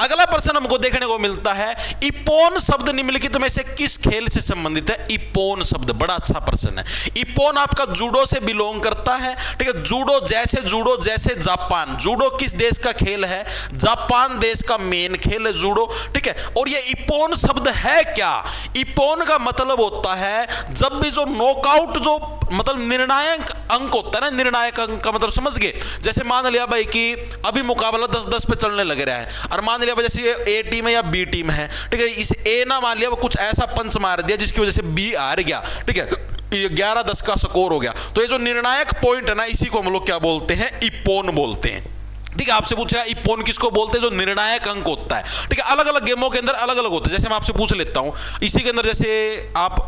अगला प्रश्न हमको देखने को मिलता है, इपोन शब्द निम्नलिखित में से किस खेल से संबंधित है? इपोन शब्द बड़ा अच्छा प्रश्न है। इपोन आपका जूडो से बिलोंग करता है, ठीक है। जूडो जैसे जापान, जूडो किस देश का खेल है? जापान देश का मेन खेल है जूडो, ठीक है। और ये इपोन शब्द है क्या? इपोन का मतलब होता है जब भी जो नॉकआउट, जो मतलब निर्णायक अंक होता है ना, निर्णायक अंक का मतलब समझ गए। जैसे मान लिया भाई कि अभी मुकाबला 10-10 पे चलने लग रहा है, और मान लिया भाई जैसे ये ए टीम है या बी टीम है, ठीक है। इस ए ना मान लिया वो कुछ ऐसा पंच मार दिया जिसकी वजह से बी हार गया, ठीक है। ये 11-10 का स्कोर हो गया। तो ये जो निर्णायक पॉइंट है ना, इसी को हम लोग क्या बोलते हैं? इपोन बोलते हैं, ठीक है। आपसे पूछा इपोन किसको बोलते हैं? जो निर्णायक अंक होता है, ठीक है। अलग अलग गेमों के अंदर अलग अलग होता है। जैसे मैं आपसे पूछ लेता हूं, इसी के अंदर जैसे आप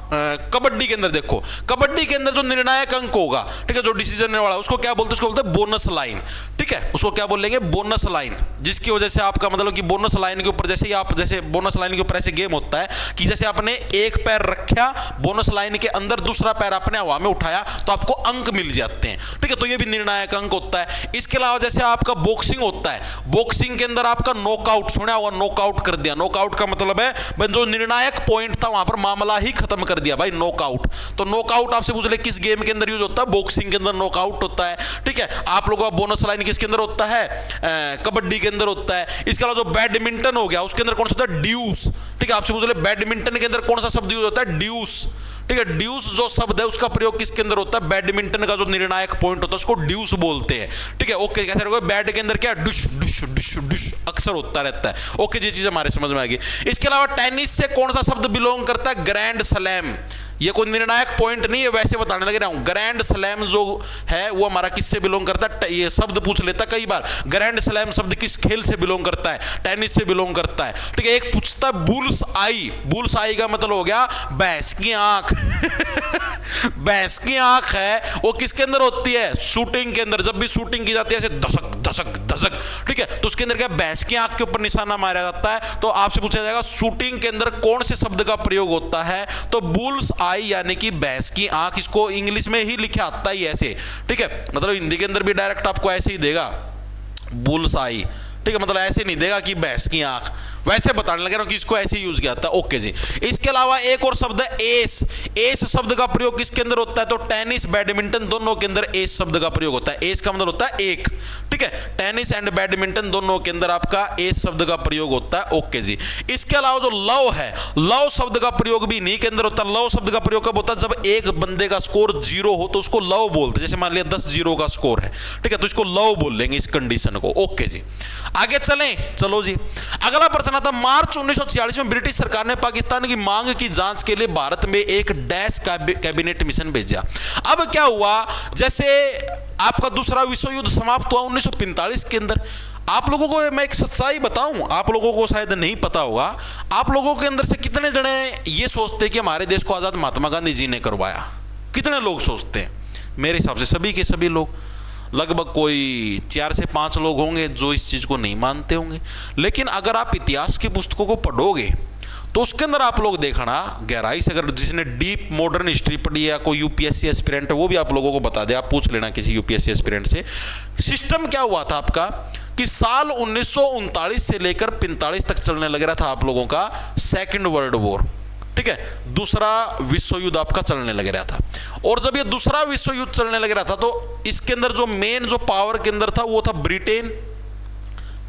कबड्डी के अंदर देखो, कबड्डी के अंदर जो निर्णायक अंक होगा, ठीक है, जो डिसीजन वाला, उसको क्या बोलते हैं? उसको बोलते हैं बोनस लाइन, ठीक है। उसको क्या बोलेंगे? बोनस लाइन, जिसकी वजह से आपका मतलब कि बोनस लाइन के ऊपर जैसे आप, जैसे बोनस लाइन के ऊपर ऐसे गेम होता है कि जैसे आपने एक पैर रखा बोनस लाइन के अंदर, दूसरा पैर आपने हवा में उठाया तो आपको अंक मिल जाते हैं, ठीक है। तो ये भी निर्णायक अंक होता है। इसके अलावा जैसे आपका बॉक्सिंग होता है, बॉक्सिंग के अंदर आपका नॉकआउट, सुना हुआ, नॉकआउट कर दिया। नॉकआउट का मतलब है जो निर्णायक पॉइंट था वहां पर मामला ही खत्म कर दिया भाई, नॉकआउट। तो नॉकआउट आपसे पूछ ले किस गेम के अंदर यूज होता है? बॉक्सिंग के अंदर नॉकआउट होता है, ठीक है। आप लोगों का बोनस लाइन किसके अंदर होता है? कबड्डी के अंदर होता है। इसके अलावा जो बैडमिंटन हो गया उसके अंदर कौन सा होता है? ड्यूस, ठीक है। आपसे पूछ ले बैडमिंटन के अंदर कौन सा शब्द यूज होता है? ड्यूस, ठीक है। ड्यूस जो शब्द है उसका प्रयोग किसके अंदर होता है? बैडमिंटन का जो निर्णायक पॉइंट होता है उसको ड्यूस बोलते हैं, ठीक है। ओके, कैसे रहोगे? बैट के अंदर क्या डुश डुश डुश डुश अक्सर होता रहता है। ओके, ये चीज हमारे समझ में आ गई। इसके अलावा टेनिस से कौन सा शब्द बिलोंग करता है? Grand slam. ये कोई निर्णायक पॉइंट नहीं है, वैसे बताने लग रहा हूं। ग्रैंड स्लैम जो है वो हमारा किससे बिलोंग करता है? ये शब्द पूछ लेता कई बार, ग्रैंड स्लैम शब्द किस खेल से बिलोंग करता है? टेनिस से बिलोंग करता है, ठीक है। एक पूछता है बुल्स आई, बुल्स आई का मतलब हो गया भैंस की आंख। भैंस की आंख है वो किसके अंदर होती है? शूटिंग के अंदर। जब भी शूटिंग की जाती है ऐसे धसक धसक धसक, ठीक है, तो उसके अंदर क्या भैंस की आंख के ऊपर निशाना मारा जाता है। तो आपसे पूछा जाएगा शूटिंग के अंदर कौन से शब्द का प्रयोग होता है? तो बुल्स आई यानी कि भैंस की आंख। इसको इंग्लिश में ही लिखा आता है ऐसे, ठीक है। मतलब हिंदी के अंदर भी डायरेक्ट आपको ऐसे ही देगा बुल्स आई, ठीक है। मतलब ऐसे नहीं देगा कि भैंस की आंख, वैसे बताने लगे ना कि इसको ऐसे यूज किया था। ओके जी। इसके अलावा एक और शब्द है एस। एस शब्द का प्रयोग किसके अंदर होता है? तो टेनिस बैडमिंटन दोनों के अंदर एस शब्द का प्रयोग होता है। एस का मतलब होता है एक, ठीक है। टेनिस एंड बैडमिंटन दोनों के अंदर आपका एस शब्द का प्रयोग होता है। ओके जी। इसके अलावा जो लव है, लव शब्द का प्रयोग भी इन्हीं के अंदर होता है। लव शब्द का प्रयोग कब होता है? जब एक बंदे का स्कोर 0 हो तो उसको लव बोलते हैं। जैसे मान लिया 10-0 का स्कोर है, ठीक है, तो इसको लव बोल लेंगे इस कंडीशन को। ओके जी, आगे चलें। चलो जी, अगला प्रश्न आता, मार्च 1946 में ब्रिटिश सरकार ने पाकिस्तान की मांग की जांच के लिए भारत में एक डैश कैबिनेट मिशन भेजा। अब क्या हुआ, जैसे आपका दूसरा विश्व युद्ध समाप्त हुआ 1945 के अंदर। आप लोगों को मैं एक सच्चाई बताऊं, आप लोगों को शायद नहीं पता होगा, आप लोगों के अंदर से कितने जने ये सोचते हैं कि हमारे देश को आजाद महात्मा गांधी जी ने करवाया? कितने लोग सोचते हैं? मेरे हिसाब से सभी के सभी लोग, लगभग कोई 4 से 5 लोग होंगे जो इस चीज को नहीं मानते होंगे। लेकिन अगर आप इतिहास की पुस्तकों को पढ़ोगे तो उसके अंदर आप लोग देखना गहराई से, अगर जिसने डीप मॉडर्न हिस्ट्री पढ़ी है, कोई यूपीएससी एस्पिरेंट है, वो भी आप लोगों को बता दे, आप पूछ लेना किसी यूपीएससी एस्पिरेंट से। सिस्टम क्या हुआ था आपका कि साल 1939 से लेकर 45 तक चलने लग रहा था आप लोगों का सेकेंड वर्ल्ड वॉर, ठीक है, दूसरा विश्व युद्ध आपका चलने लग रहा था। और जब ये दूसरा विश्व युद्ध चलने लग रहा था तो इसके अंदर जो मेन जो पावर के अंदर था वो था ब्रिटेन,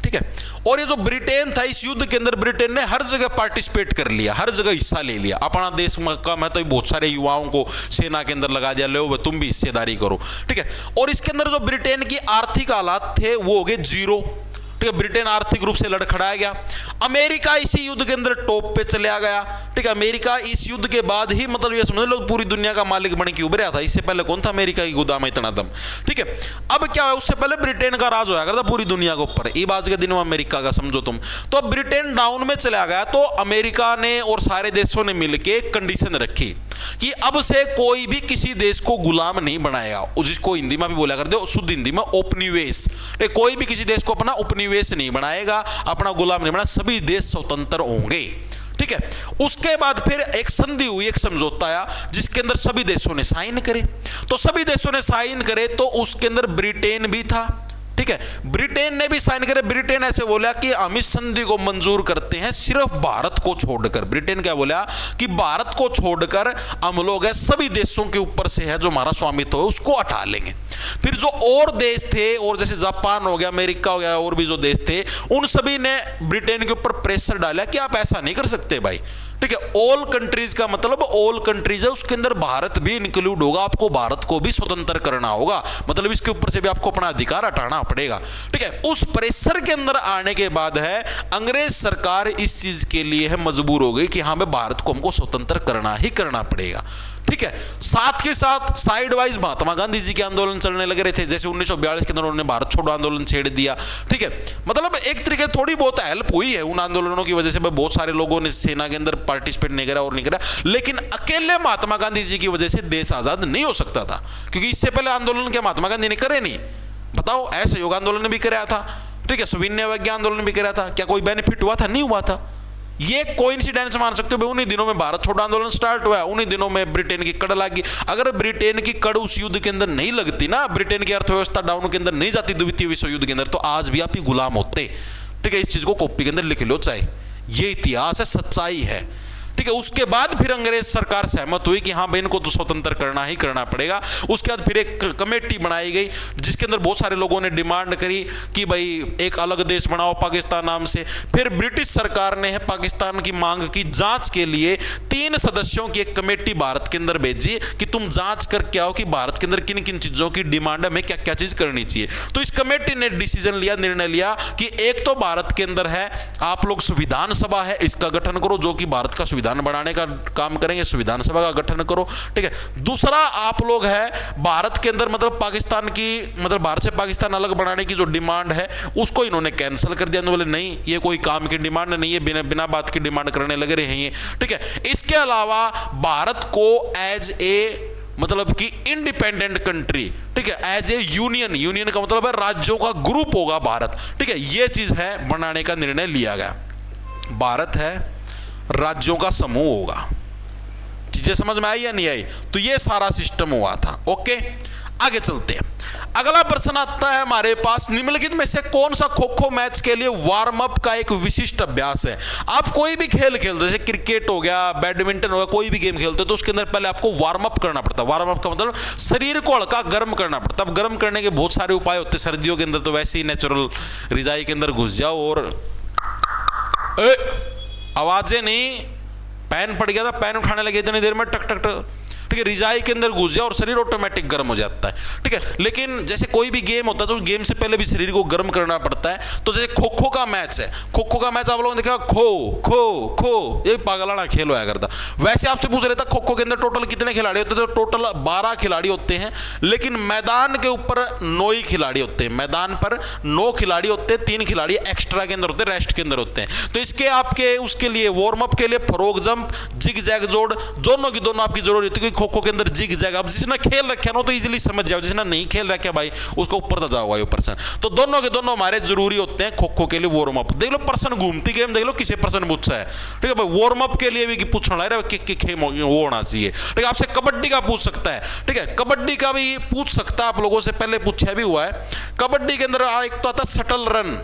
ठीक है। और ये जो ब्रिटेन था, इस युद्ध के अंदर ब्रिटेन ने हर जगह पार्टिसिपेट कर लिया, हर जगह हिस्सा ले लिया। अपना देश का मैं तो बहुत सारे युवाओं को सेना के अंदर लगा दिया, लो तुम भी हिस्सेदारी करो, ठीक है। और इसके अंदर जो ब्रिटेन की आर्थिक हालात थे वो हो गए 0, ठीक है। ब्रिटेन आर्थिक रूप से लड़खड़ाया गया। अमेरिका इसी युद्ध के अंदर टॉप पे चला गया, ठीक है। अमेरिका इस युद्ध के बाद ही मतलब ये समझ लो पूरी दुनिया का मालिक बन के उभरा था। इससे पहले कौन था अमेरिका की गोदाम इतना दम, ठीक है। अब क्या है, उससे पहले ब्रिटेन का राज होया करता पूरी दुनिया के ऊपर, ये आज के दिन में अमेरिका का समझो तुम। तो अब ब्रिटेन डाउन में चला गया तो अमेरिका ने और सारे देशों ने मिलकर कंडीशन रखी कि अब से कोई भी किसी देश को गुलाम नहीं बनाएगा, जिसको हिंदी में भी बोला करते हो शुद्ध हिंदी में उपनिवेश। कोई भी किसी देश को अपना उपनिवेश नहीं बनाएगा, अपना गुलाम नहीं बनाएगा, सभी देश स्वतंत्र होंगे, ठीक है। उसके बाद फिर एक संधि हुई, एक समझौता आया जिसके अंदर सभी देशों ने साइन करे। तो सभी देशों ने साइन करे तो उसके अंदर ब्रिटेन भी था, ठीक है। ब्रिटेन ने भी साइन करे। ब्रिटेन ऐसे बोला कि हम इस संधि को मंजूर करते हैं सिर्फ भारत को छोड़कर। ब्रिटेन क्या बोला कि भारत को छोड़कर हम लोग है सभी देशों के ऊपर से है जो हमारा स्वामित्व है उसको हटा लेंगे। फिर जो और देश थे, और जैसे जापान हो गया, अमेरिका हो गया, और भी जो देश थे, उन सभी ने ब्रिटेन के ऊपर प्रेशर डाला कि आप ऐसा नहीं कर सकते भाई, ठीक है। ऑल कंट्रीज का मतलब ऑल कंट्रीज है, उसके अंदर भारत भी इंक्लूड होगा, आपको भारत को भी स्वतंत्र करना होगा, मतलब इसके ऊपर से भी आपको अपना अधिकार हटाना पड़ेगा, ठीक है। उस प्रेशर के अंदर आने के बाद है अंग्रेज सरकार इस चीज के लिए है मजबूर हो गई कि हाँ भाई भारत को हमको स्वतंत्र करना ही करना पड़ेगा, ठीक है। साथ के साथ साइड वाइज महात्मा गांधी जी के आंदोलन चलने लग रहे थे। जैसे 1942 के अंदर उन्होंने भारत छोड़ो आंदोलन छेड़ दिया, ठीक है। मतलब एक तरीके थोड़ी बहुत हेल्प हुई है उन आंदोलनों की वजह से, बहुत सारे लोगों ने सेना के अंदर पार्टिसिपेट नहीं करा और नहीं करा, लेकिन अकेले महात्मा गांधी जी की वजह से देश आजाद नहीं हो सकता था, क्योंकि इससे पहले आंदोलन क्या महात्मा गांधी ने करे नहीं? बताओ, असहयोग आंदोलन ने भी कराया था, ठीक है, सविनय अवज्ञा आंदोलन भी कराया था, क्या कोई बेनिफिट हुआ था? नहीं हुआ था। ये कोइंसिडेंस मान सकते हो, उन्हीं दिनों में भारत छोड़ो आंदोलन स्टार्ट हुआ, उन्हीं दिनों में ब्रिटेन की कड़ लगी। अगर ब्रिटेन की कड़ उस युद्ध के अंदर नहीं लगती ना, ब्रिटेन की अर्थव्यवस्था डाउन के अंदर नहीं जाती द्वितीय विश्व युद्ध के अंदर, तो आज भी आप ही गुलाम होते, ठीक है। इस चीज को कॉपी के अंदर लिख लो चाहे, ये इतिहास है, सच्चाई है, ठीक है। उसके बाद फिर अंग्रेज सरकार सहमत हुई कि हाँ भाई इनको तो स्वतंत्र करना ही करना पड़ेगा। उसके बाद फिर एक कमेटी बनाई गई जिसके अंदर बहुत सारे लोगों ने डिमांड करी कि भाई एक अलग देश बनाओ पाकिस्तान नाम से। फिर ब्रिटिश सरकार ने पाकिस्तान की मांग की जांच के लिए 3 सदस्यों की एक कमेटी भारत के अंदर भेजी कि तुम जांच करके आओ कि भारत के अंदर किन किन चीजों की डिमांड है, हमें क्या क्या चीज करनी चाहिए। तो इस कमेटी ने डिसीजन लिया, निर्णय लिया कि एक तो भारत के अंदर है आप लोग संविधान सभा है इसका गठन करो, जो कि भारत का संविधान बढ़ाने का काम करेंगे, संविधान सभा का गठन करो, ठीक है। दूसरा आप लोग है भारत के अंदर मतलब पाकिस्तान की मतलब भारत से पाकिस्तान अलग बनाने की जो डिमांड है उसको इन्होंने कैंसिल कर दिया। बोले नहीं ये कोई काम की डिमांड नहीं है, बिना बात की डिमांड करने लग रहे हैं ये, ठीक है। इसके अलावा भारत को एज ए मतलब कि इंडिपेंडेंट कंट्री, ठीक है, एज ए यूनियन, यूनियन का मतलब है राज्यों का ग्रुप होगा भारत, ठीक है, ये चीज है बनाने का निर्णय लिया गया। भारत है राज्यों का समूह होगा। चीजें समझ में आई या नहीं आई? तो ये सारा सिस्टम हुआ था। ओके, आगे चलते हैं। अगला प्रश्न आता है हमारे पास, निम्नलिखित में से कौन सा खो खो मैच के लिए वार्म अप का एक विशिष्ट अभ्यास है। आप कोई भी खेल खेलते हो, जैसे क्रिकेट हो गया, बैडमिंटन हो गया, कोई भी गेम खेलते हो तो उसके अंदर पहले आपको वार्म अप करना पड़ता है। वार्म अप का मतलब शरीर को हल्का गर्म करना पड़ता है। अब गर्म करने के बहुत सारे उपाय होते हैं। सर्दियों के अंदर तो वैसे ही नेचुरल रिजाई के अंदर घुस जाओ और आवाजें नहीं, पैन पड़ गया था, पैन उठाने लगे इतनी देर में टक टक टक, ठीक है, रिजाई के अंदर घुस जाए और शरीर ऑटोमेटिक गर्म हो जाता है, ठीक है। लेकिन जैसे कोई भी गेम होता है तो उस गेम से पहले भी शरीर को गर्म करना पड़ता है। तो जैसे खो खो का मैच है, खो खो का मैच आप लोगों ने देखा, खो खो खो, ये पागलाना खेल होया करता। वैसे आपसे पूछ रहे था खो खो के अंदर टोटल कितने खिलाड़ी होते हैं, तो टोटल 12 खिलाड़ी होते हैं, लेकिन मैदान के ऊपर 9 ही खिलाड़ी होते हैं। मैदान पर 9 खिलाड़ी होते हैं, 3 खिलाड़ी एक्स्ट्रा के अंदर होते हैं, रेस्ट के अंदर होते हैं। तो इसके आपके उसके लिए वार्म अप के लिए फरोग जंप, जिग जैग जोड़, दोनों की दोनों आपकी जरूरत होती है। खो खो के अंदर जिग जैग, अब जिसने खेल रखे ना तो इजीली समझ जाओ, जिसने नहीं खेल रखे भाई उसको ऊपर तो जाओ भाई पर्सन। तो दोनों के दोनों हमारे जरूरी होते हैं खो खो के लिए वार्म अप। देख लो पर्सन घूमती गेम, देख लो किसी पर्सन पूछा है, ठीक है भाई। वार्म अप के लिए भी पूछना है वो होना चाहिए, ठीक है। आपसे कबड्डी का पूछ सकता है, ठीक है, कबड्डी का भी पूछ सकता है, आप लोगों से पहले पूछा भी हुआ है। कबड्डी के अंदर एक तो आता shuttle run.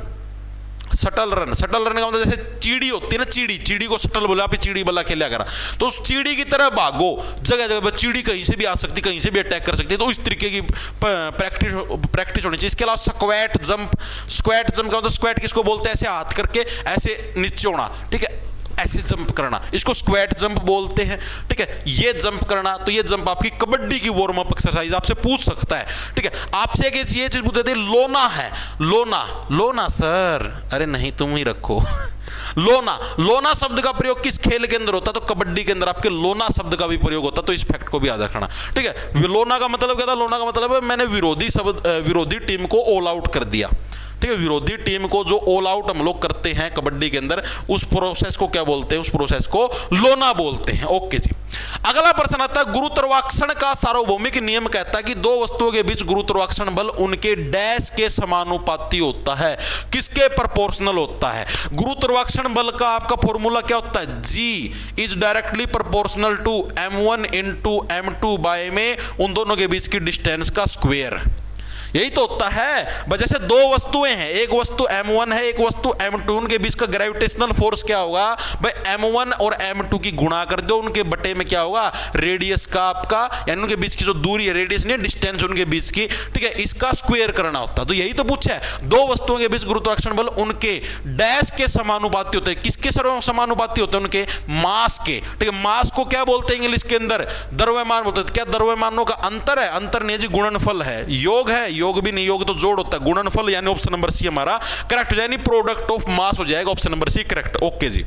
Shuttle run, shuttle run का मतलब जैसे चिड़ी होती है ना, चिड़ी को शटल बोला, आप चिड़ी बल्ला खेला करा, तो उस चिड़ी की तरह भागो, जगह जगह पर चिड़ी कहीं से भी आ सकती, कहीं से भी अटैक कर सकती है। तो इस तरीके की प्रैक्टिस होनी चाहिए। इसके अलावा स्क्वैट जंप का मतलब स्क्वैट किसको बोलते हैं, ऐसे हाथ करके ऐसे नीचे होना, ठीक है, ऐसे जंप करना, इसको स्क्वैट जंप बोलते हैं, ठीक है। ये जंप करना, तो ये जंप आपकी कबड्डी की वार्म अप एक्सरसाइज आपसे पूछ सकता है, ठीक है। आपसे एक ये चीज पूछते थे, लोना है, लोना सर, अरे नहीं तुम ही रखो लोना शब्द का प्रयोग किस खेल के अंदर होता है, तो कबड्डी के अंदर आपके लोना शब्द का भी प्रयोग होता है। तो इस फैक्ट को भी याद रखना, ठीक है। लोना का मतलब क्या था, लोना का मतलब है मैंने विरोधी टीम को ऑल आउट कर दिया, ठीक है। विरोधी टीम को जो ऑल आउट हम लोग करते हैं कबड्डी के अंदर, उस प्रोसेस को क्या बोलते हैं, उस प्रोसेस को लोना बोलते हैं। ओके जी। अगला प्रश्न आता है, गुरुत्वाकर्षण का सार्वभौमिक नियम कहता है कि दो वस्तुओं के बीच गुरुत्वाकर्षण बल उनके डैश के समानुपाती होता है। किसके प्रोपोर्शनल होता है? गुरुत्वाकर्षण बल का आपका फॉर्मूला क्या होता है, G is directly proportional to m1 into m2 by में उन दोनों के बीच की डिस्टेंस का स्क्वायर। यही तो होता है। जैसे दो वस्तुएं हैं, एक वस्तु m1 है, एक वस्तु m2, उनके बीच का ग्रेविटेशनल फोर्स क्या होगा भाई, m1 और m2 की गुणा कर दो, उनके बटे में क्या होगा, रेडियस का आपका, यानी उनके बीच की जो दूरी है, रेडियस नहीं डिस्टेंस उनके बीच की, ठीक है, इसका स्क्वायर करना होता है। तो यही तो पूछा है, दो वस्तुओं के बीच गुरुत्वाकर्षण बल उनके डैश के समानुपाती होते हैं। किसके समानुपाती होते हैं? उनके मास के, ठीक है। मास को क्या बोलते हैं इंग्लिश के अंदर? द्रव्यमान बोलते हैं। क्या द्रव्यमानों का अंतर है? अंतर नहीं जी, गुणनफल है। योग है? योग भी नहीं, योग तो जोड़ होता है। गुणनफल यानी ऑप्शन नंबर सी हमारा करेक्ट, यानी प्रोडक्ट ऑफ मास हो जाएगा, option number C correct. Okay जी।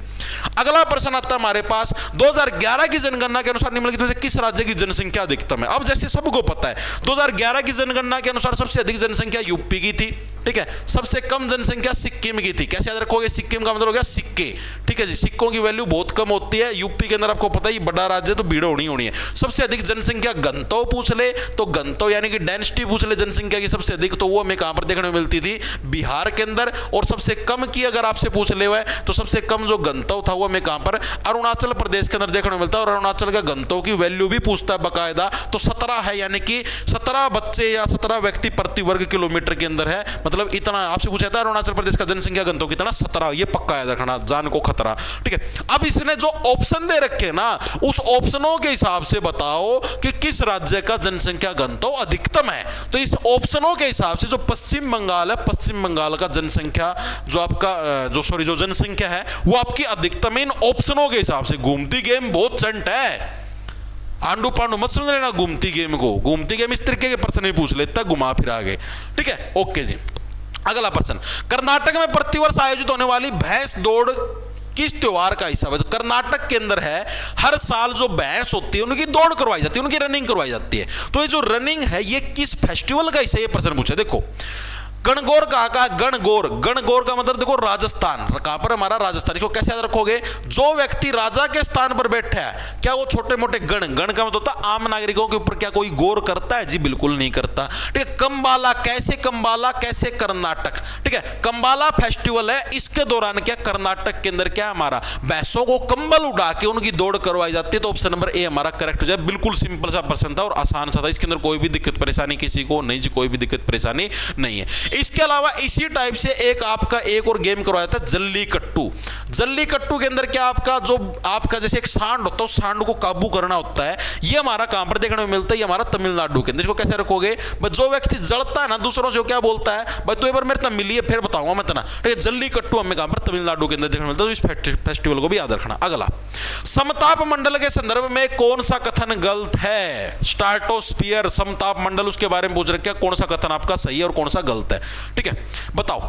अगला प्रश्न आता है हमारे पास, 2011 की जनगणना के अनुसार निम्नलिखित में से किस राज्य की जनसंख्या अधिकतम है? अब जैसे सबको पता है 2011 की जनगणना के अनुसार सबसे अधिक जनसंख्या यूपी की थी, ठीक है। सबसे कम जनसंख्या सिक्किम की थी। कैसे याद रखोगे? सिक्किम का मतलब हो गया सिक्के, ठीक है जी। सिक्कों की वैल्यू बहुत कम होती है। यूपी के अंदर आपको पता ही बड़ा राज्य है तो भीड़ होनी है। सबसे अधिक जनसंख्या गंतव्य पूछ ले तो गंतव्य यानी कि डेंसिटी पूछ ले जनसंख्या की सबसे अधिक, तो वो हमें कहां पर देखने को मिलती थी? बिहार के अंदर। और सबसे कम की अगर आपसे पूछ ले हुआ है तो सबसे कम जो गंतव्य था वो हमें कहां पर? अरुणाचल प्रदेश के अंदर देखने को मिलता है। और अरुणाचल का गंतव्य की वैल्यू भी पूछता है बकायदा, तो 17 है, यानी कि 17 बच्चे या 17 व्यक्ति प्रति वर्ग किलोमीटर के अंदर है। मतलब इतना आपसे पूछा था अरुणाचल प्रदेश का जनसंख्या घनत्व कितना? 17। ये पक्का याद रखना, जान को खतरा, ठीक है। अब इसने जो ऑप्शन दे रखे ना, उस ऑप्शनों के हिसाब से बताओ कि किस राज्य का जनसंख्या घनत्व अधिकतम है। तो इस ऑप्शनों के हिसाब से जो पश्चिम बंगाल है, पश्चिम बंगाल का जनसंख्या जो आपका जो जनसंख्या है वो आपकी अधिकतम इन ऑप्शनों के हिसाब से। घूमती गेम बहुत चंट है, आंडू पांडू मत समझ लेना घूमती गेम को। घूमती गेम इस तरीके के प्रश्न ही पूछ लेता, घुमा फिरा के, ठीक है। ओके जी। अगला प्रश्न, कर्नाटक में प्रतिवर्ष आयोजित होने वाली भैंस दौड़ किस त्योहार का हिस्सा है? तो कर्नाटक के अंदर है, हर साल जो भैंस होती है उनकी दौड़ करवाई जाती है, उनकी रनिंग करवाई जाती है। तो ये जो रनिंग है ये किस फेस्टिवल का हिस्सा है? ये प्रश्न पूछा। देखो गणगौर कहा गणगौर, गणगौर का मतलब देखो राजस्थान, कहां पर हमारा राजस्थान। इसको कैसे याद रखोगे, जो व्यक्ति राजा के स्थान पर बैठा है, क्या वो छोटे मोटे गण, गण का मतलब होता है आम नागरिकों के ऊपर क्या कोई गौर करता है? जी बिल्कुल नहीं करता। ठीक है, कंबाला, कैसे कंबाला, कैसे कर्नाटक। ठीक है, कंबाला फेस्टिवल है, इसके दौरान क्या कर्नाटक के अंदर क्या हमारा भैंसों को कंबल उड़ा के उनकी दौड़ करवाई जाती है। तो ऑप्शन नंबर ए हमारा करेक्ट हो जाए। बिल्कुल सिंपल सा प्रश्न था और आसान सा था, इसके अंदर कोई भी दिक्कत परेशानी किसी को नहीं जी, कोई भी दिक्कत परेशानी नहीं है। इसके अलावा इसी टाइप से एक आपका एक और गेम करवाया था जल्लीकट्टू। जल्लीकट्टू के अंदर क्या आपका जो आपका जैसे एक सांड होता है, उस सांड को काबू करना होता है। ये हमारा कहां पर देखने को मिलता है? ये हमारा तमिलनाडु के अंदर। इसको कैसे रखोगे, जो व्यक्ति जलता है ना दूसरों से, क्या बोलता है भाई तू एक बार मेरे तक मिलिए फिर बताऊंगा मैं तना। ठीक है, जल्लीकट्टू हमें कहां पर? तमिलनाडु के अंदर देखने को मिलता है। तो इस फेस्टिवल को भी याद रखना। अगला, समताप मंडल के संदर्भ में कौन सा कथन गलत है? स्ट्राटोस्फीयर, समताप मंडल, उसके बारे में पूछ रहे क्या, कौन सा कथन आपका सही है और कौन सा गलत है? ठीक है, बताओ।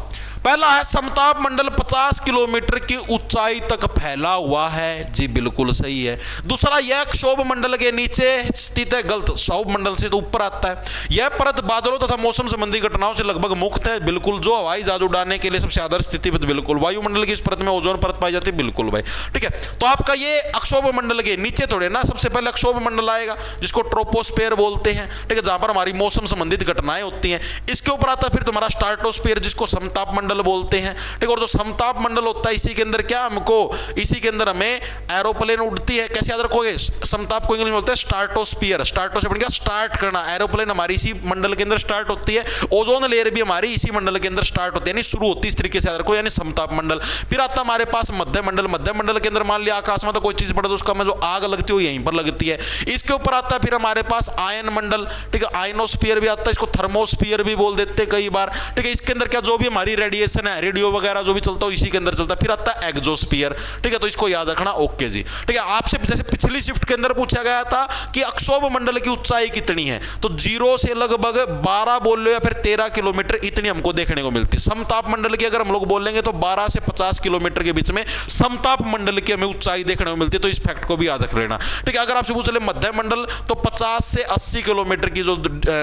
पहला है समताप मंडल 50 किलोमीटर की ऊंचाई तक फैला हुआ है, जी बिल्कुल सही है। दूसरा, यह क्षोभ मंडल के नीचे स्थित है, गलत। क्षोभ मंडल से तो ऊपर आता है। यह परत बादलों तथा मौसम संबंधी घटनाओं से लगभग मुक्त है, बिल्कुल। जो हवाई जहाज उड़ाने के लिए सबसे आदर्श स्थिति, बिल्कुल। वायुमंडल की इस परत में ओजोन परत पाई जाती है, बिल्कुल भाई। ठीक है, तो आपका ये अक्षोभ मंडल के नीचे थोड़े ना, सबसे पहले अक्षोभ मंडल आएगा जिसको ट्रोपोस्फेयर बोलते हैं। ठीक है, जहां पर हमारी मौसम संबंधित घटनाएं होती हैं। इसके ऊपर आता है फिर तुम्हारा स्ट्राटोस्फीयर जिसको समताप मंडल बोलते हैं। ठीक, और जो समताप मंडल होता है इसी के अंदर क्या हमको, इसी के अंदर हमें एरोप्लेन उड़ती है। कैसे याद रखोगे, समताप को इंग्लिश में बोलते हैं स्ट्राटोस्फीयर। स्टार्टो से बन गया स्टार्ट करना, एरोप्लेन हमारी इसी मंडल के अंदर स्टार्ट होती है। ओजोन लेयर भी हमारी इसी मंडल के अंदर स्टार्ट होती है, यानी शुरू होती है, इस तरीके से याद रखो, यानी समताप मंडल। फिर आता हमारे पास मध्य मंडल। मध्य मंडल के अंदर मान लिया आकाश में तो कोई चीज पड़े तो उसका में जो आग लगती है यहीं पर लगती है। इसके ऊपर आता है फिर हमारे पास आयन मंडल। ठीक है, आयनोस्फीयर भी आता है, इसको थर्मोस्फीयर भी बोल देते हैं कई बार। ठीक है, इसके अंदर क्या जो भी हमारी रेडिएशन है, रेडियो वगैरह जो भी चलता है इसी के अंदर चलता है। फिर आता है एक्सोस्फीयर। ठीक है, तो इसको याद रखना। ओके जी। ठीक है, आपसे जैसे पिछली शिफ्ट के अंदर पूछा गया था कि अक्षोभ मंडल की ऊंचाई कितनी है, तो 0 से लगभग 12 बोल लो या फिर 13 किलोमीटर इतनी हमको देखने को मिलती है। समताप मंडल की अगर हम लोग बोलेंगे तो 12 से 50 किलोमीटर के बीच में समताप मंडल की हमें ऊंचाई देखने को मिलती है। तो इस फैक्ट को भी याद रख लेना। ठीक है, अगर आपसे पूछ ले मध्य मंडल तो 50 से 80 किलोमीटर की जो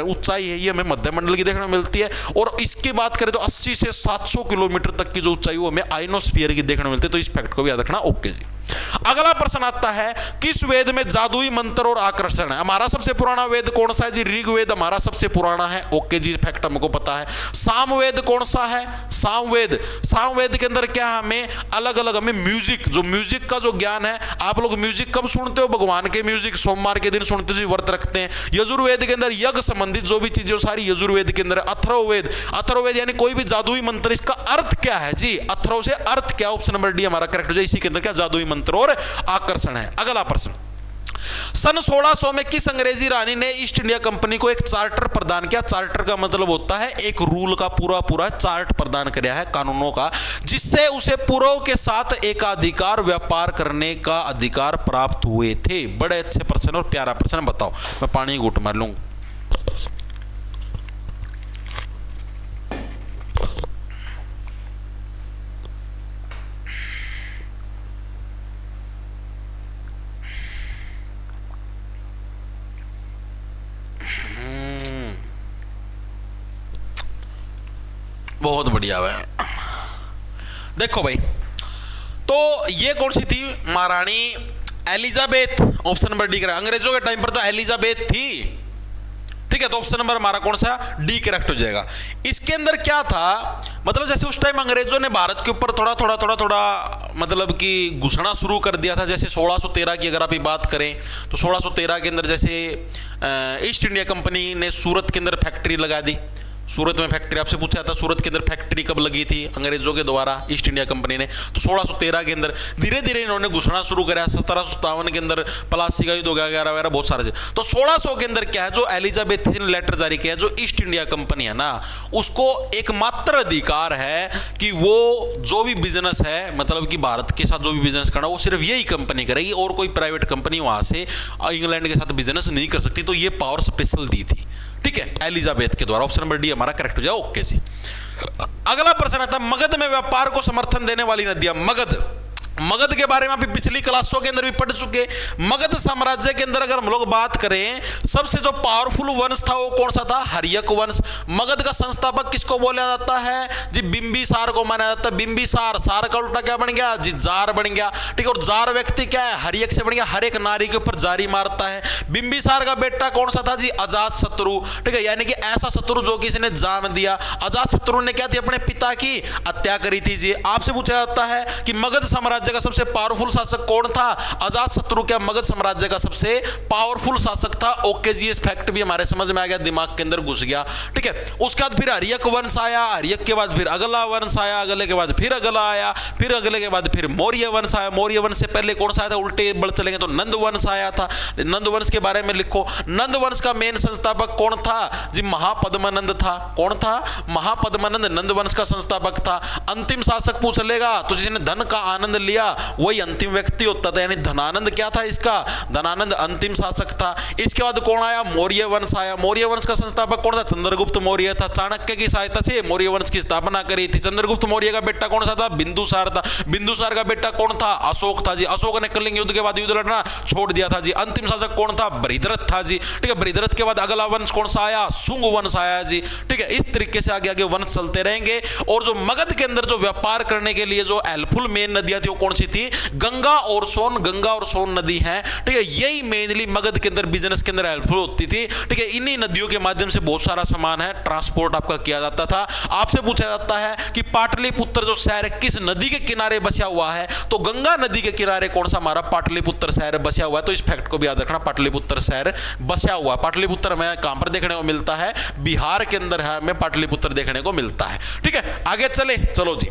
ऊंचाई है ये हमें मध्य मंडल की देखने को मिलती है। और इसकी बात करें तो 80 से 700 किलोमीटर तक की जो ऊंचाई वो हमें आयनोस्फीयर की देखने को मिलती है। तो इस फैक्ट को भी याद रखना। ओके जी। अगला प्रश्न आता है, किस वेद में जादुई मंत्र और आकर्षण है? हमारा सबसे पुराना वेद कौन सा है जी? ऋग्वेद हमारा सबसे पुराना है। ओके जी, फैक्ट हमको पता है। सामवेद कौन सा है? सामवेद। सामवेद के अंदर क्या हमें अलग अलग हमें म्यूजिक, जो म्यूजिक का जो ज्ञान है, आप लोग म्यूजिक कब सुनते हो? भगवान के म्यूजिक सोमवार के दिन सुनते जी, व्रत रखते हैं। यजुर्वेद के अंदर यज्ञ संबंधित जो भी चीजें सारी यजुर्वेद के अंदर। अथर्ववेद, अथर्ववेद यानी कोई भी जादुई मंत्र, इसका अर्थ क्या है जी? अथर्व से अर्थ क्या? ऑप्शन नंबर डी हमारा करेक्ट हो जाए। इसी के अंदर क्या जादुई मंत्र और आकर्षण है। अगला प्रश्न, सन 1600 में किस अंग्रेजी रानी ने ईस्ट इंडिया कंपनी को एक चार्टर प्रदान किया? चार्टर का मतलब होता है एक रूल का पूरा चार्ट प्रदान किया है, कानूनों का, जिससे उसे पूर्व के साथ एकाधिकार व्यापार करने का अधिकार प्राप्त हुए थे। बड़े अच्छे प्रश्न और प्यारा प्रश्न। बताओ, मैं पानी घूंट मार लूं। बहुत बढ़िया है। देखो भाई, तो ये कौन सी थी? महारानी Elizabeth. Option number D correct. अंग्रेजों के टाइम पर तो एलिजाबेथ थी। ठीक है, तो ऑप्शन नंबर हमारा कौन सा? डी करेक्ट हो जाएगा। इसके अंदर क्या था, मतलब जैसे उस टाइम अंग्रेजों ने भारत के ऊपर थोड़ा मतलब कि घुसना शुरू कर दिया था। जैसे 1613 की अगर आप बात करें तो 1613 के अंदर जैसे ईस्ट इंडिया कंपनी ने सूरत के अंदर फैक्ट्री लगा दी। सूरत में फैक्ट्री, आपसे पूछा था सूरत के अंदर फैक्ट्री कब लगी थी अंग्रेजों के द्वारा, ईस्ट इंडिया कंपनी ने? तो 1613 के अंदर धीरे धीरे इन्होंने घुसना शुरू करा। 1757 के अंदर प्लासी का युद्ध हो गया वगैरह बहुत सारे। तो 1600 के अंदर क्या है, जो एलिजाबेथ ने लेटर जारी किया, जो ईस्ट इंडिया कंपनी है ना, उसको एकमात्र अधिकार है कि वो जो भी बिजनेस है, मतलब कि भारत के साथ जो भी बिजनेस करना, वो सिर्फ यही कंपनी करेगी और कोई प्राइवेट कंपनी वहां से इंग्लैंड के साथ बिजनेस नहीं कर सकती। तो ये पावर स्पेशल दी थी। ठीक है, एलिजाबेथ के द्वारा। ऑप्शन नंबर डी हमारा करेक्ट हो जाए। ओके जी। अगला प्रश्न आता है, मगध में व्यापार को समर्थन देने वाली नदियां। मगध, मगध के बारे में अभी पिछली क्लासों के अंदर भी पढ़ चुके। मगध साम्राज्य के अंदर अगर हम लोग बात करें, सबसे जो पावरफुल वंश था वो कौन सा था? हर्यक वंश। मगध का संस्थापक किसको बोला जाता है जी? बिंबिसार को माना जाता है। बिंबिसार, सार का उल्टा क्या बन गया जी? जार बन गया। ठीक है, और जार व्यक्ति क्या है? हर्यक से बन गया, हर एक नारी के ऊपर जारी मारता है। बिंबिसार का बेटा कौन सा था जी? अजात शत्रु। ठीक है, यानी कि ऐसा शत्रु जो किसी ने जान दिया। अजात शत्रु ने क्या थी? अपने पिता की हत्या करी थी जी। आपसे पूछा जाता है कि मगध साम्राज्य का सबसे पावरफुल शासक कौन था? अजात शत्रु क्या मगध साम्राज्य का सबसे पावरफुल शासक था? ओके जी, इस फैक्ट भी हमारे समझ में आ गया, दिमाग के अंदर घुस गया। ठीक है, उसके बाद फिर हर्यक वंश आया, हर्यक के बाद फिर अगला वंश आया, अगले के बाद फिर अगला आया, फिर अगले के बाद फिर मौर्य वंश आया। मौर्य वंश से पहले कौन सा आया था? उल्टे बढ़ चलेंगे तो नंद वंश आया था। नंद वंश के बारे में लिखो। नंद वंश का मेन संस्थापक कौन था जी? महापद्मानंद था। कौन था? महापद्मानंद नंद वंश का संस्थापक था। अंतिम शासक पूछ लेगा तो जिसने धन का आनंद लिया वही अंतिम व्यक्ति होता था, यानी धनानंद क्या था इसका? धनानंद अंतिम शासक था। इसके बाद कौन आया? मौर्य वंश आया। मौर्य वंश का संस्थापक कौन था? चंद्रगुप्त मौर्य था। चाणक्य की सहायता से मौर्य वंश की स्थापना करी थी। चंद्रगुप्त मौर्य का बेटा कौन सा था? बिंदुसार था। बिंदुसार का बेटा कौन था? अशोक था जी। अशोक ने कलिंग युद्ध के बाद युद्ध लड़ना छोड़ दिया था जी। अंतिम शासक कौन था? बृहद्रथ था जी। ठीक है, बृहद्रथ के बाद अगला वंश कौन सा आया? शुंग वंश आया जी। ठीक है, इस तरीके से आगे आगे वंश चलते रहेंगे। और जो मगध के अंदर जो व्यापार करने के लिए जो हेल्पफुल मेन नदियां थी वो कौन सी थी? गंगा और सोन। गंगा और सोन नदी है। ठीक है, यही मेनली मगध के अंदर बिजनेस के अंदर हेल्पफुल होती थी। ठीक है, इन्हीं नदियों के माध्यम से बहुत सारा सामान है ट्रांसपोर्ट आपका किया जाता था। आपसे पूछा जाता है कि पाटलिपुत्र जो शहर किस नदी के किनारे बसा हुआ है? तो गंगा नदी के किनारे कौन सा हमारा पाटलिपुत्र शहर बसा हुआ है। तो इस फैक्ट को भी याद रखना, पाटलिपुत्र शहर बसा हुआ। पाटलिपुत्र हमें कहां पर देखने को मिलता है? बिहार के अंदर है, हमें पाटलिपुत्र देखने को मिलता है। ठीक है, आगे चले, चलो जी।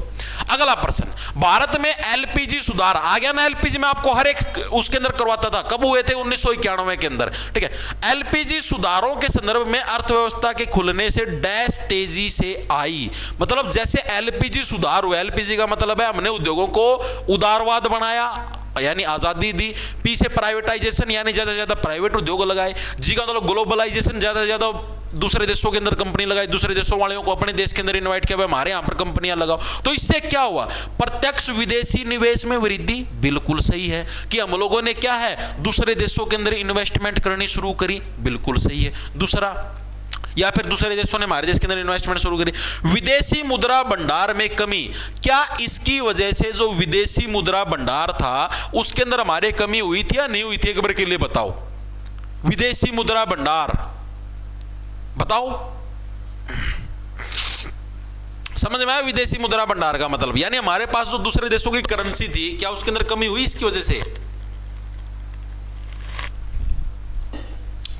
अगला प्रश्न, भारत में एलपीजी सुधार आ गया ना? एलपीजी में आपको हर एक उसके अंदर करवाता था। कब हुए थे? 1991 के अंदर। ठीक है, एलपीजी सुधारों के संदर्भ में अर्थव्यवस्था के खुलने से डैश तेजी से आई। मतलब जैसे एलपीजी सुधार हुआ, एलपीजी का मतलब है हमने उद्योगों को उदारवाद बनाया, यानी आजादी दी। पी से प्राइवेटाइजेशन, यानी ज्यादा से ज्यादा प्राइवेट उद्योग लगाए। जी का मतलब ग्लोबलाइजेशन, ज्यादा से ज्यादा दूसरे देशों के अंदर कंपनी लगाई, दूसरे देशों वालों को अपने देश के अंदर इनवाइट किया, हमारे यहां पर कंपनियां लगाओ। तो इससे क्या हुआ? प्रत्यक्ष विदेशी निवेश में वृद्धि। बिल्कुल सही है कि हम लोगों ने क्या है, दूसरे देशों के अंदर इन्वेस्टमेंट करनी शुरू करी। बिल्कुल सही है। दूसरा, या फिर दूसरे देशों ने हमारे देश के अंदर इन्वेस्टमेंट शुरू करी। विदेशी मुद्रा भंडार में कमी, क्या इसकी वजह से जो विदेशी मुद्रा भंडार था उसके अंदर हमारे कमी हुई थी या नहीं हुई थी? एक बार के लिए बताओ। विदेशी मुद्रा भंडार बताओ, समझ में आया? विदेशी मुद्रा भंडार का मतलब यानी हमारे पास जो दूसरे देशों की करेंसी थी, क्या उसके अंदर कमी हुई इसकी वजह से?